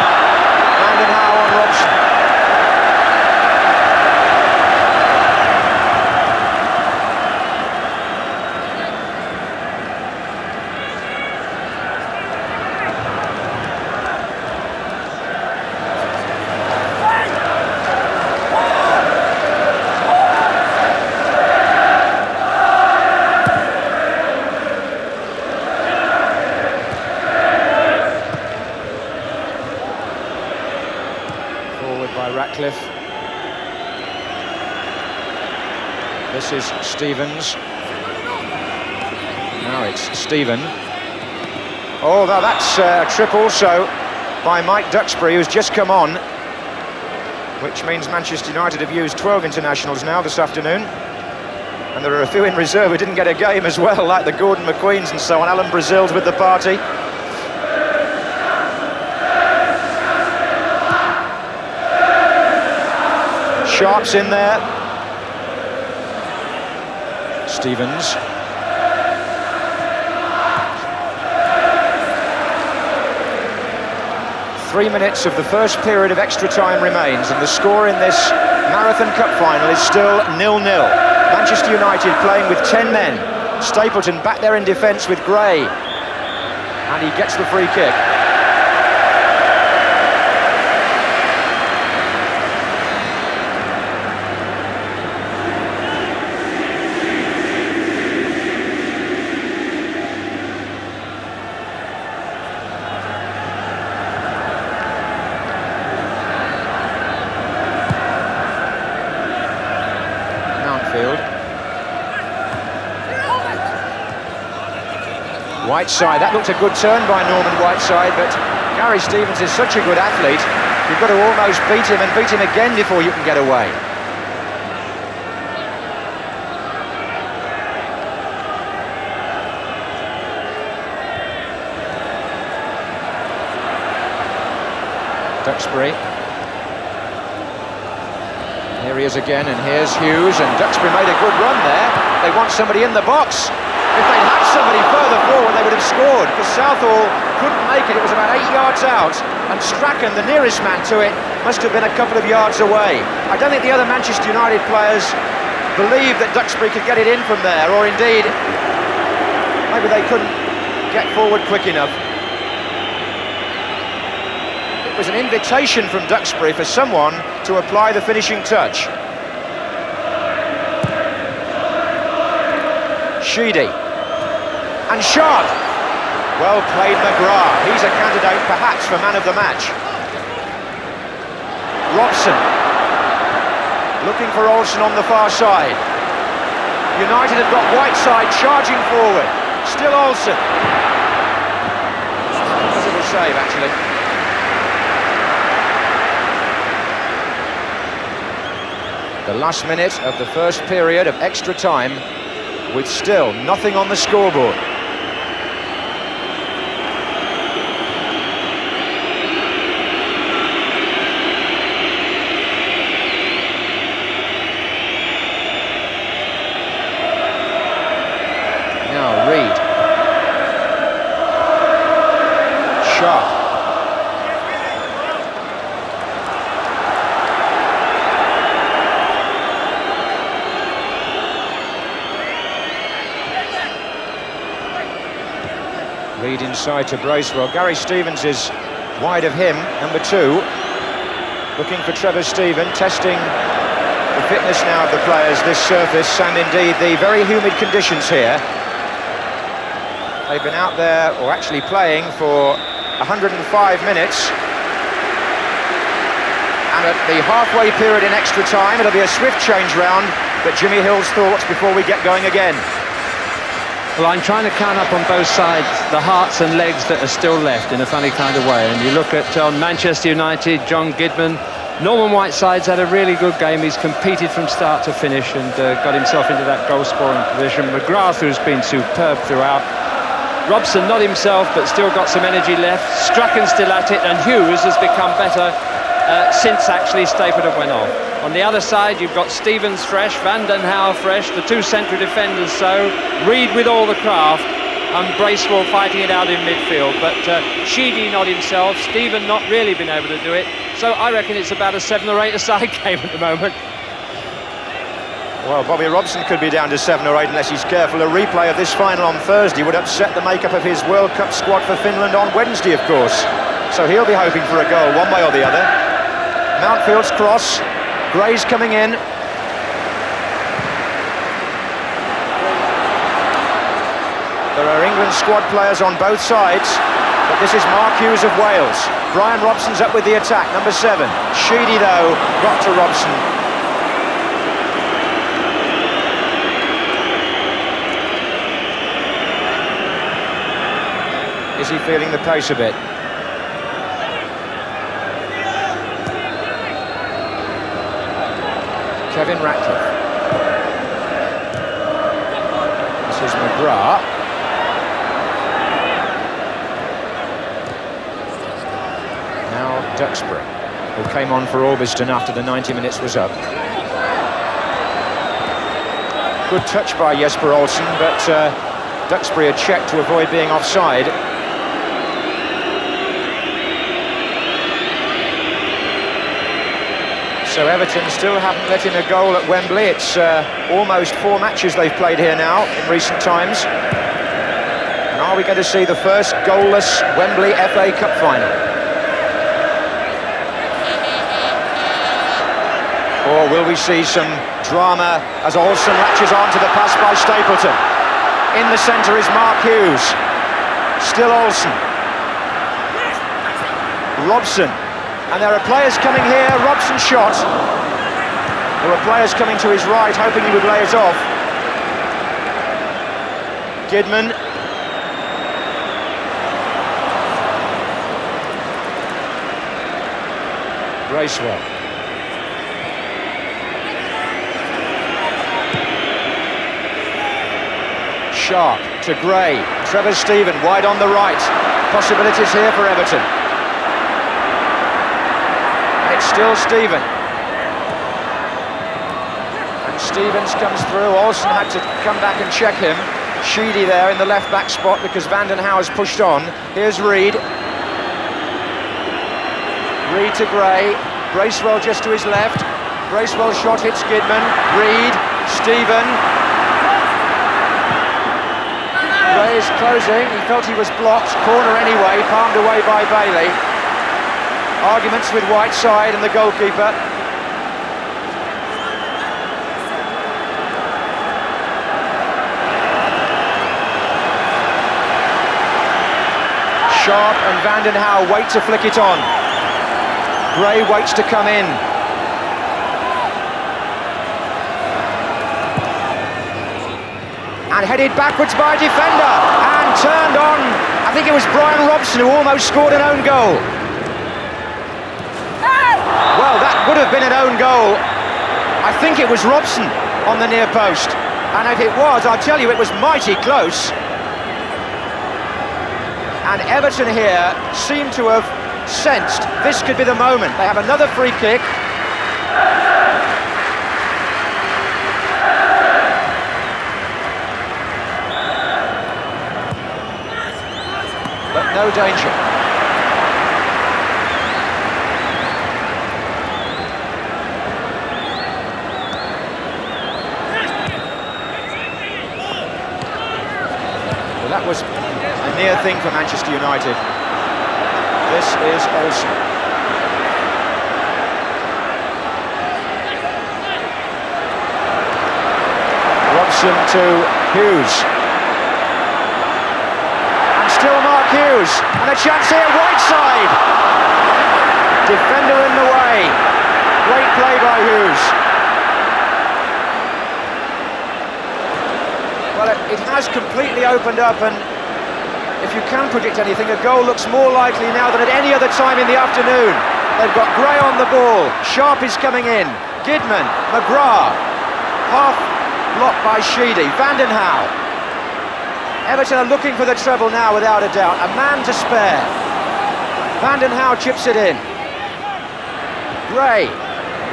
Van den Hauwe on Robson. Ratcliffe. This is Stevens. Now it's Stephen. Oh, that's a trip also by Mike Duxbury, who's just come on, which means Manchester United have used 12 internationals now this afternoon, and there are a few in reserve who didn't get a game as well, like the Gordon McQueens and so on. Alan Brazil's with the party. Sharp's in there. Stevens. Three minutes of the first period of extra time remains, and the score in this Marathon Cup final is still 0-0. Manchester United playing with 10 men. Stapleton back there in defence with Gray, and he gets the free kick. Whiteside, that looked a good turn by Norman Whiteside, but Gary Stevens is such a good athlete, you've got to almost beat him and beat him again before you can get away. Duxbury. Here he is again, and here's Hughes, and Duxbury made a good run there. They want somebody in the box. If they'd had somebody further forward, they would have scored, because Southall couldn't make it. It was about 8 yards out, and Strachan, the nearest man to it, must have been a couple of yards away. I don't think the other Manchester United players believed that Duxbury could get it in from there, or indeed, maybe they couldn't get forward quick enough. It was an invitation from Duxbury for someone to apply the finishing touch. Sheedy. And Sharp. Well played, McGrath. He's a candidate perhaps for man of the match. Robson looking for Olsen on the far side. United have got Whiteside charging forward. Still Olsen. Positive save, actually. The last minute of the first period of extra time, with still nothing on the scoreboard. Now Reed. Sharp. Reed inside to Bracewell. Gary Stevens is wide of him, number 2. Looking for Trevor Steven, testing the fitness now of the players, this surface, and indeed the very humid conditions here. They've been out there, or actually playing, for 105 minutes. And at the halfway period in extra time, it'll be a swift change round, but Jimmy Hill's thoughts before we get going again. Well, I'm trying to count up on both sides the hearts and legs that are still left in a funny kind of way. And you look at Manchester United, John Gidman. Norman Whiteside's had a really good game. He's competed from start to finish and got himself into that goal-scoring position. McGrath, who's been superb throughout. Robson, not himself, but still got some energy left. Strachan still at it, and Hughes has become better since actually Stapleton went off. On the other side, you've got Stevens fresh, Van den Hauwe fresh, the 2 central defenders so, Reed with all the craft, and Bracewell fighting it out in midfield. But Sheedy not himself, Steven not really been able to do it. So I reckon it's about a 7 or 8-a-side game at the moment. Well, Bobby Robson could be down to 7 or 8 unless he's careful. A replay of this final on Thursday would upset the makeup of his World Cup squad for Finland on Wednesday, of course. So he'll be hoping for a goal one way or the other. Mountfield's cross. Gray's coming in. There are England squad players on both sides, but this is Mark Hughes of Wales. Brian Robson's up with the attack, number 7. Sheedy, though, got to Robson. Is he feeling the pace a bit? Kevin Ratcliffe. This is McGrath. Now Duxbury, who came on for Orbiston after the 90 minutes was up. Good touch by Jesper Olsen, but Duxbury had checked to avoid being offside. So Everton still haven't let in a goal at Wembley. It's almost 4 matches they've played here now in recent times. And are we going to see the first goalless Wembley FA Cup final? Or will we see some drama as Olsen latches on to the pass by Stapleton? In the centre is Mark Hughes. Still Olsen. Robson. And there are players coming here. Robson shot. There were players coming to his right, hoping he would lay it off. Gidman. Bracewell. Sharp to Gray. Trevor Steven wide on the right. Possibilities here for Everton. It's still Steven. And Stevens comes through. Olsen had to come back and check him. Sheedy there in the left-back spot because Van den Hauwe has pushed on. Here's Reed. Reed to Gray. Bracewell just to his left. Bracewell shot hits Gidman. Reed. Steven. Gray is closing. He felt he was blocked. Corner anyway. Palmed away by Bailey. Arguments with Whiteside and the goalkeeper. Sharp and Vanden Hauwe wait to flick it on. Gray waits to come in. And headed backwards by a defender, and turned on, I think it was Brian Robson who almost scored an own goal. Well, that would have been an own goal. I think it was Robson on the near post, and if it was, I'll tell you, it was mighty close. And Everton here seem to have sensed this could be the moment. They have another free kick. But no danger. Well, that was a near thing for Manchester United. This is Olsen. Robson to Hughes. And still Mark Hughes. And a chance here, Whiteside. Defender in the way. Great play by Hughes. Well, it has completely opened up, and if you can predict anything, a goal looks more likely now than at any other time in the afternoon. They've got Gray on the ball, Sharp is coming in, Gidman, McGrath, half blocked by Sheedy, Vanden Hauwe. Everton are looking for the treble now without a doubt, a man to spare. Vanden Hauwe chips it in. Gray,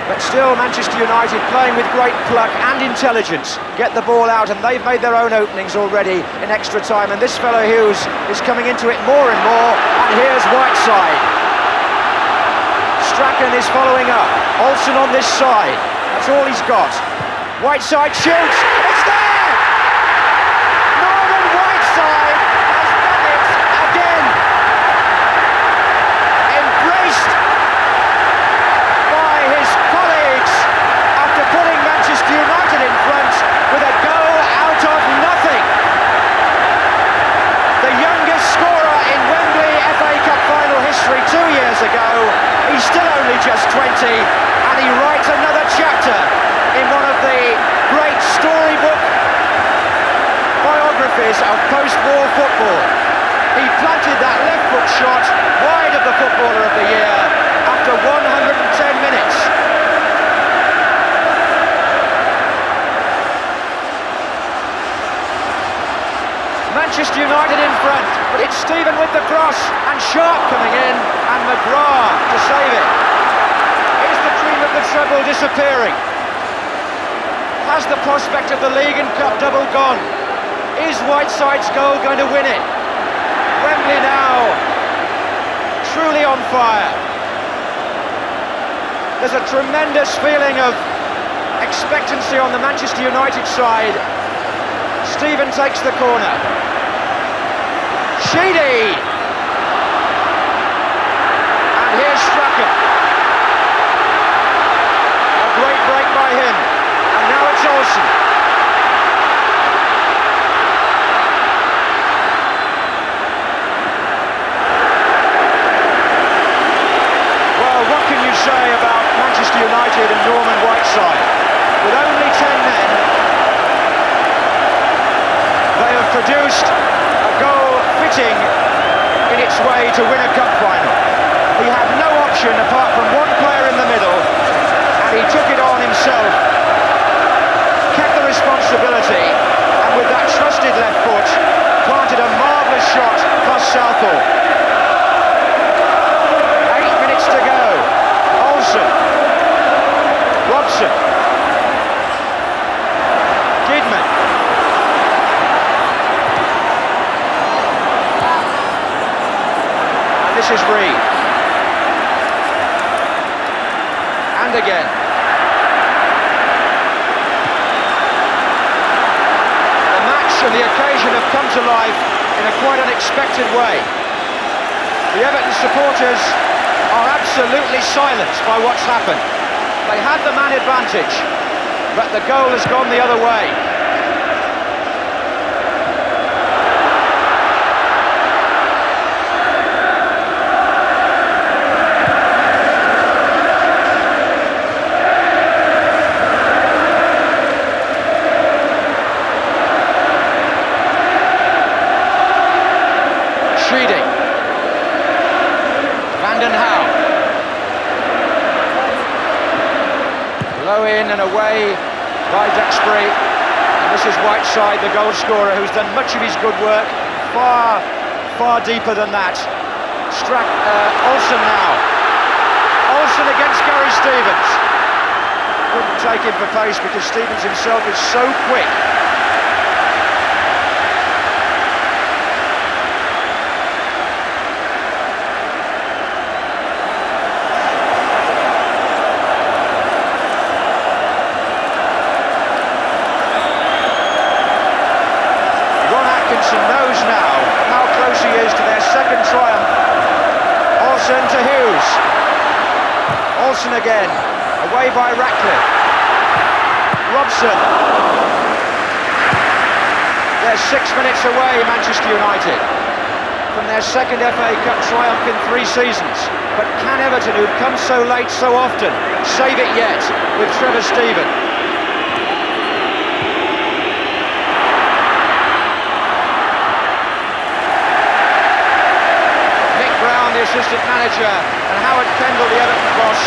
but still Manchester United playing with great pluck and intelligence, get the ball out, and they've made their own openings already in extra time, and this fellow Hughes is coming into it more and more, and here's Whiteside. Strachan is following up, Olsen on this side, that's all he's got. Whiteside shoots, it's there! Norman Whiteside has done it again! Embraced by his colleagues after putting Manchester United in front with a goal out of nothing. The youngest scorer in Wembley FA Cup final history 2 years ago. He's still only just 20, and he writes another chapter in one of the great storybook biographies of post-war football. He planted that left foot shot wide of the Footballer of the Year after 110 minutes. Manchester United in front, but it's Stephen with the cross, and Sharp coming in, and McGrath to save it. Is the dream of the treble disappearing? Has the prospect of the League and Cup double gone? Is Whiteside's goal going to win it? Wembley now truly on fire. There's a tremendous feeling of expectancy on the Manchester United side. Stephen takes the corner. Sheedy! And here's Strachan. A great break by him. And now it's Olsen. Well, what can you say about Manchester United and Norman Whiteside? With only 10 men, they have produced a goal fitting in its way to win a cup final. He had no option apart from one player in the middle, and he took it on himself, kept the responsibility, and with that trusted left foot, planted a marvellous shot past Southall. 8 minutes to go. Olsen. Robson. Gidman. This is Reed. And again. The match and the occasion have come to life in a quite unexpected way. The Everton supporters are absolutely silenced by what's happened. They had the man advantage, but the goal has gone the other way. Sheedy. Van den Hauwe. Low in and away by Duxbury. And this is Whiteside, the goal scorer, who's done much of his good work far deeper than that. Olsen now. Olsen against Gary Stevens. Couldn't take him for pace because Stevens himself is so quick. Knows now how close he is to their second triumph. Olsen to Hughes. Olsen again, away by Ratcliffe. Robson. They're 6 minutes away, Manchester United, from their second FA Cup triumph in 3 seasons. But can Everton, who've come so late so often, save it yet with Trevor Steven? The assistant manager, and Howard Kendall, the Everton boss,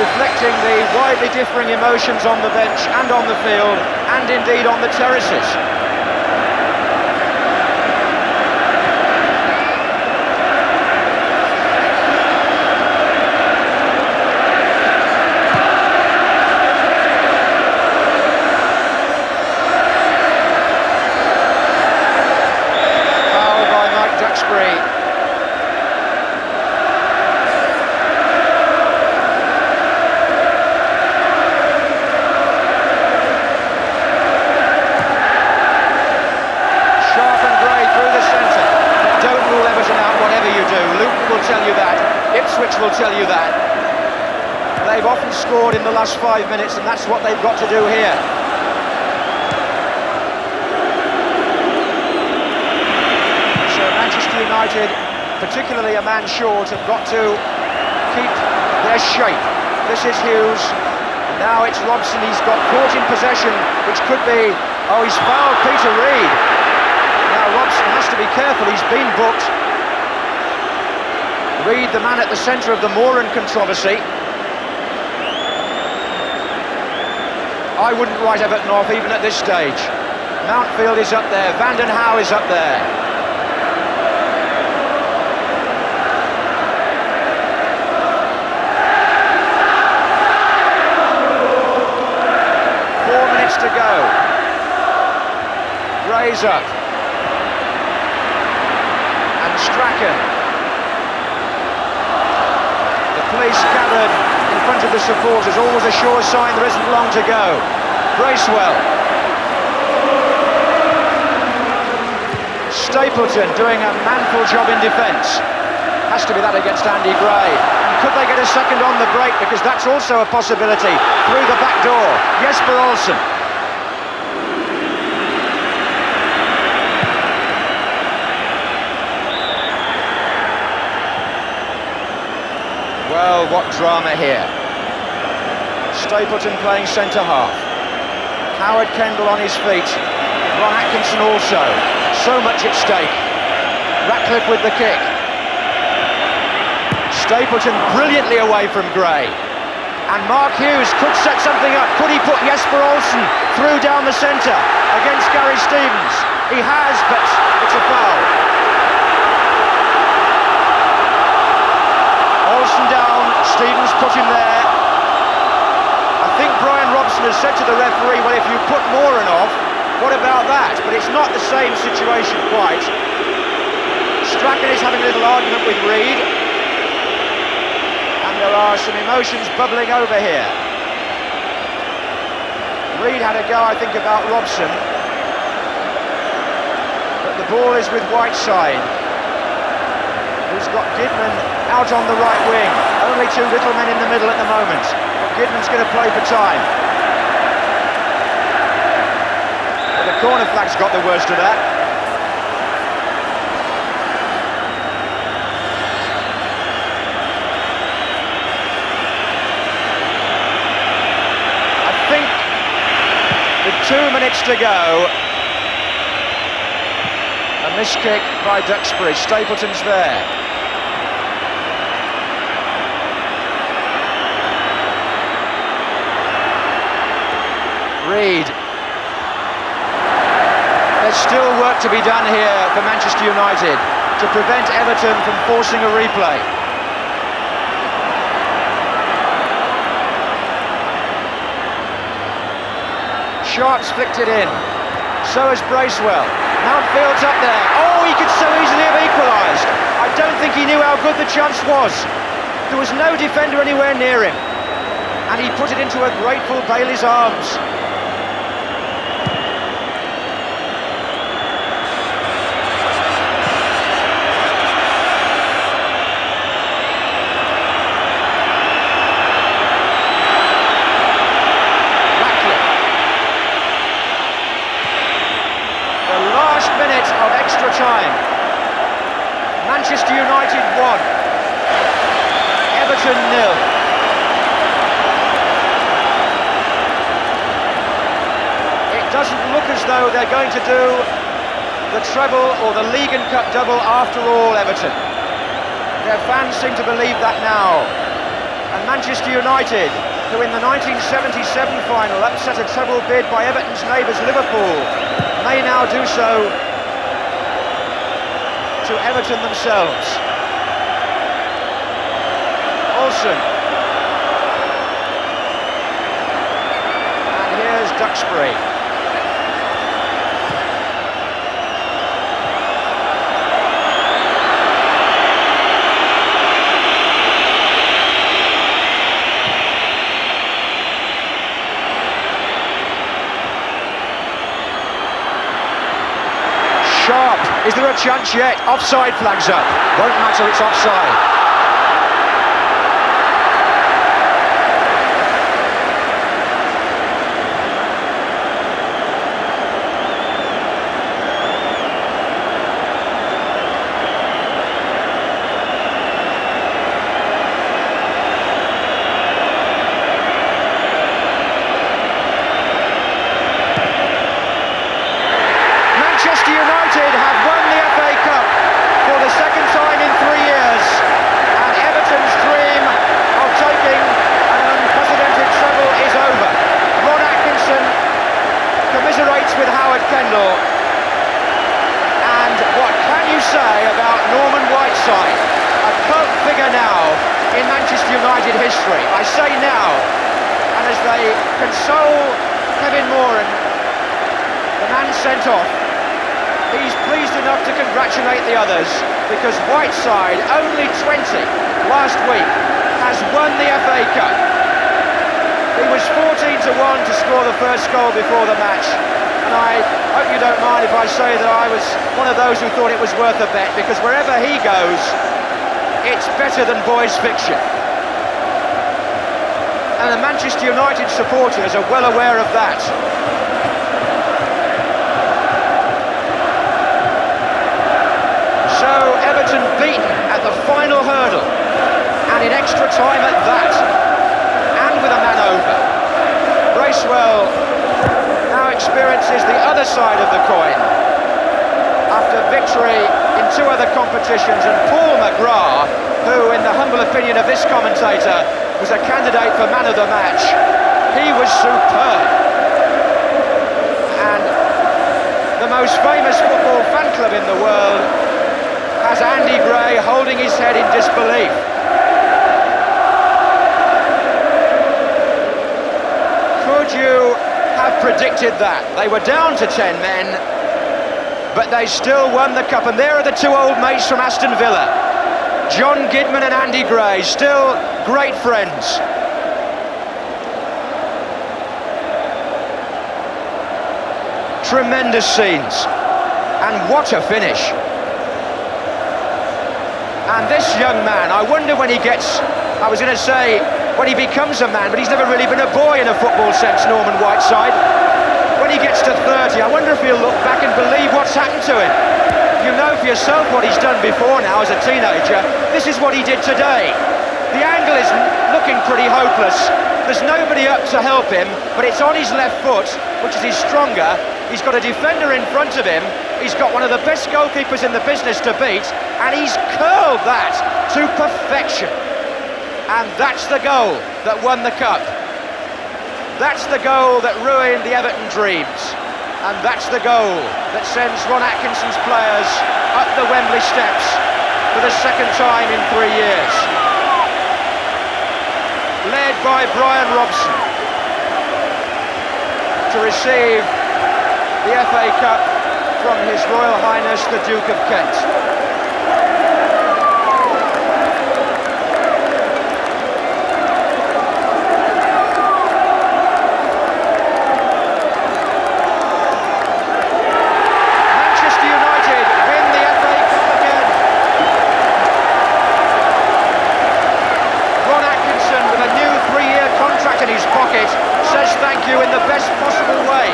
reflecting the widely differing emotions on the bench and on the field, and indeed on the terraces. Foul by Mike Duxbury. Ipswich will tell you that. They've often scored in the last 5 minutes, and that's what they've got to do here. So Manchester United, particularly a man short, have got to keep their shape. This is Hughes. Now it's Robson. He's got caught in possession, which could be... Oh, he's fouled Peter Reid. Now Robson has to be careful. He's been booked. Reid, the man at the centre of the Moran controversy. I wouldn't write Everton off even at this stage. Mountfield is up there, Van den Hauwe is up there. To go. Gray's up. And Strachan. The police gathered in front of the supporters, always a sure sign there isn't long to go. Bracewell. Stapleton doing a manful job in defence. Has to be that against Andy Gray. And could they get a second on the break? Because that's also a possibility. Through the back door, Jesper Olsen. Well, what drama here. Stapleton playing centre-half. Howard Kendall on his feet. Ron Atkinson also. So much at stake. Ratcliffe with the kick. Stapleton brilliantly away from Gray. And Mark Hughes could set something up. Could he put Jesper Olsen through down the centre against Gary Stevens? He has, but it's a foul. Olsen down, Stevens put him there. I think Brian Robson has said to the referee, well, if you put Moran off, what about that? But it's not the same situation quite. Strachan is having a little argument with Reid. And there are some emotions bubbling over here. Reid had a go, I think, about Robson. But the ball is with Whiteside, who's got Gidman out on the right wing. Only two little men in the middle at the moment. But Gidman's going to play for time. But the corner flag's got the worst of that. I think with 2 minutes to go, a Miss kick by Duxbury. Stapleton's there. Reed. There's still work to be done here for Manchester United to prevent Everton from forcing a replay. Sharp's flicked it in. So has Bracewell. Mountfield's up there. Oh, he could so easily have equalised. I don't think he knew how good the chance was. There was no defender anywhere near him. And he put it into a grateful Bailey's arms. Time. Manchester United 1, Everton 0. It doesn't look as though they're going to do the treble or the League and Cup double after all, Everton. Their fans seem to believe that now. And Manchester United, who in the 1977 final upset a treble bid by Everton's neighbours Liverpool, may now do so to Everton themselves. Olsen. And here's Duxbury. Sharp, is there a chance yet? Offside flags up. Won't matter, it's offside. Manchester United have won the FA Cup for the second time in 3 years, and Everton's dream of taking an unprecedented treble is over. Ron Atkinson commiserates with Howard Kendall, and what can you say about Norman Whiteside, a cult figure now in Manchester United history? I say now, and as they console Kevin Moran, the man sent off, he's pleased enough to congratulate the others, because Whiteside, only 20 last week, has won the FA Cup. He was 14-1 to score the first goal before the match, and I hope you don't mind if I say that I was one of those who thought it was worth a bet, because wherever he goes, it's better than boys' fiction. And the Manchester United supporters are well aware of that. So Everton beaten at the final hurdle, and in extra time at that, and with a man over. Bracewell now experiences the other side of the coin after victory in 2 other competitions, and Paul McGrath, who in the humble opinion of this commentator was a candidate for man of the match, he was superb. And the most famous football fan club in the world has Andy Gray holding his head in disbelief. Could you have predicted that? They were down to 10 men, but they still won the cup. And there are the 2 old mates from Aston Villa, John Gidman and Andy Gray, still great friends. Tremendous scenes, and what a finish. And this young man, I wonder when he gets, I was going to say, when he becomes a man, but he's never really been a boy in a football sense, Norman Whiteside. When he gets to 30, I wonder if he'll look back and believe what's happened to him. You know for yourself what he's done before now as a teenager. This is what he did today. The angle is looking pretty hopeless. There's nobody up to help him, but it's on his left foot, which is his stronger. He's got a defender in front of him, He's got one of the best goalkeepers in the business to beat, and he's curled that to perfection. And that's the goal that won the cup. That's the goal that ruined the Everton dreams. And that's the goal that sends Ron Atkinson's players up the Wembley steps for the second time in 3 years. Led by Brian Robson to receive the FA Cup from His Royal Highness the Duke of Kent. Manchester United win the FA Cup again. Ron Atkinson, with a new 3-year contract in his pocket, says thank you in the best possible way.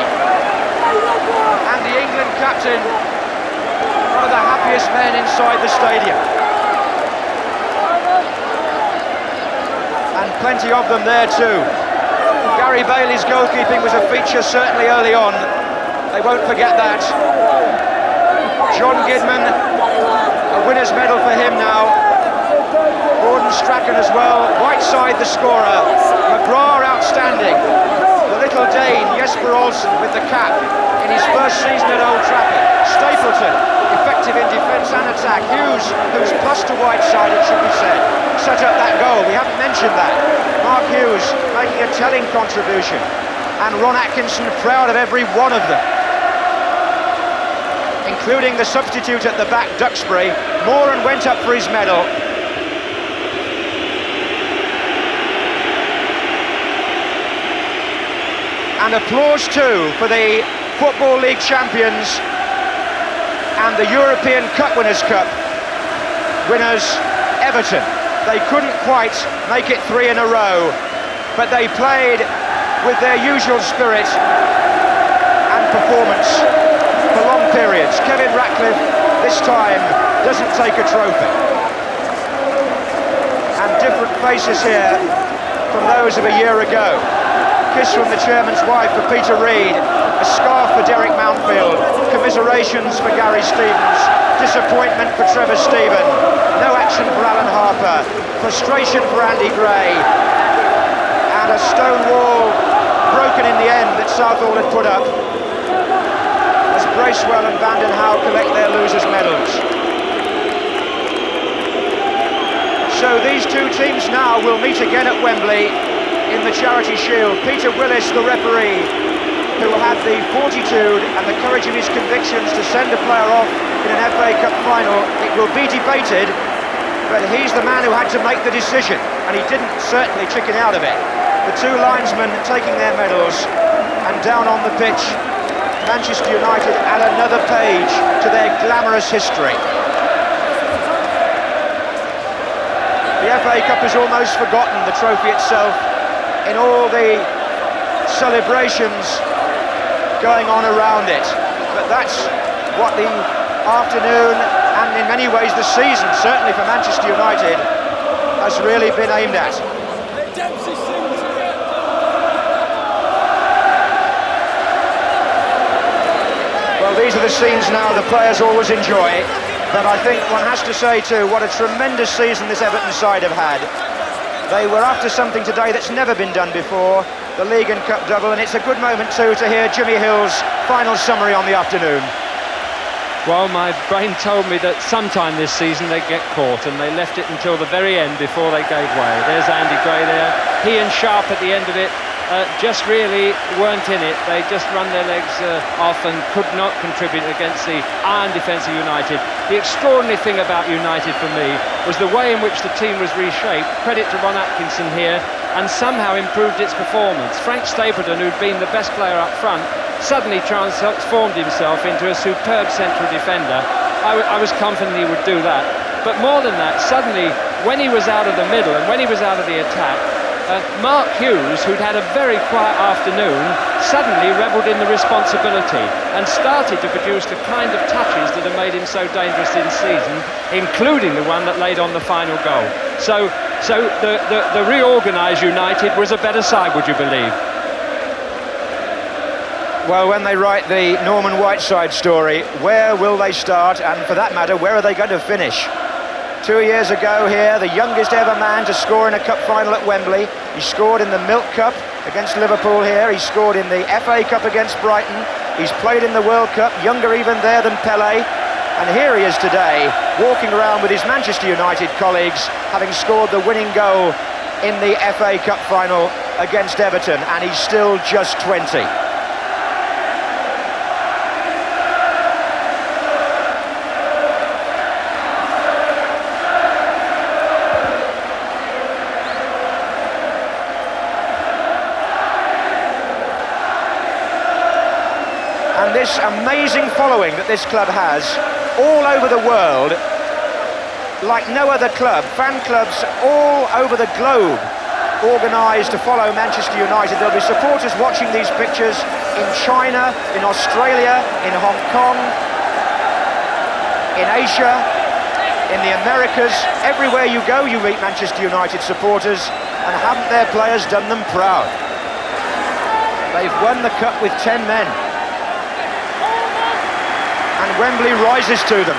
And the England captain, one of the happiest men inside the stadium. And plenty of them there too. Gary Bailey's goalkeeping was a feature certainly early on. They won't forget that. John Gidman, a winner's medal for him now. Gordon Strachan as well. Whiteside the scorer. McGrath outstanding. The little Dane, Jesper Olsen, with the cap in his first season at Old Trafford. Stapleton, effective in defence and attack. Hughes, who's plus to Whiteside, it should be said, set up that goal. We haven't mentioned that. Mark Hughes making a telling contribution. And Ron Atkinson proud of every one of them, including the substitute at the back, Duxbury. Moran went up for his medal. And applause too for the Football League champions and the European Cup Winners' Cup winners, Everton. They couldn't quite make it 3 in a row, but they played with their usual spirit and performance for long periods. Kevin Ratcliffe this time doesn't take a trophy. And different faces here from those of a year ago. Kiss from the chairman's wife for Peter Reid, a scarf for Derek Mountfield, commiserations for Gary Stevens, disappointment for Trevor Stephen, no action for Alan Harper, frustration for Andy Gray, and a stone wall broken in the end that Southall had put up as Bracewell and Vanden Hauwe collect their losers' medals. So these two teams now will meet again at Wembley in the Charity Shield. Peter Willis, the referee, who had the fortitude and the courage of his convictions to send a player off in an FA Cup final. It will be debated, but he's the man who had to make the decision, and he didn't certainly chicken out of it. The two linesmen taking their medals, and down on the pitch, Manchester United add another page to their glamorous history. The FA Cup has almost forgotten the trophy itself in all the celebrations going on around it. But that's what the afternoon, and in many ways the season, certainly for Manchester United, has really been aimed at. Well, these are the scenes now the players always enjoy, but I think one has to say too, what a tremendous season this Everton side have had. They were after something today that's never been done before, the League and Cup double, and it's a good moment too to hear Jimmy Hill's final summary on the afternoon. Well, my brain told me that sometime this season they'd get caught, and they left it until the very end before they gave way. There's Andy Gray there. He and Sharp at the end of it just really weren't in it. They just run their legs off and could not contribute against the iron defence of United. The extraordinary thing about United for me was the way in which the team was reshaped. Credit to Ron Atkinson here, and somehow improved its performance. Frank Stapleton, who'd been the best player up front, suddenly transformed himself into a superb central defender. I was confident he would do that. But more than that, suddenly, when he was out of the middle and when he was out of the attack, Mark Hughes, who'd had a very quiet afternoon, suddenly revelled in the responsibility and started to produce the kind of touches that have made him so dangerous in season, including the one that laid on the final goal. So the reorganised United was a better side, would you believe? Well, when they write the Norman Whiteside story, where will they start? And for that matter, where are they going to finish? 2 years ago here, the youngest ever man to score in a cup final at Wembley. He scored in the Milk Cup against Liverpool here. He scored in the FA Cup against Brighton. He's played in the World Cup, younger even there than Pelé. And here he is today, walking around with his Manchester United colleagues, having scored the winning goal in the FA Cup final against Everton, and he's still just 20. And this amazing following that this club has all over the world, like no other club, fan clubs all over the globe organised to follow Manchester United. There'll be supporters watching these pictures in China, in Australia, in Hong Kong, in Asia, in the Americas. Everywhere you go, you meet Manchester United supporters, and haven't their players done them proud? They've won the cup with 10 men. And Wembley rises to them.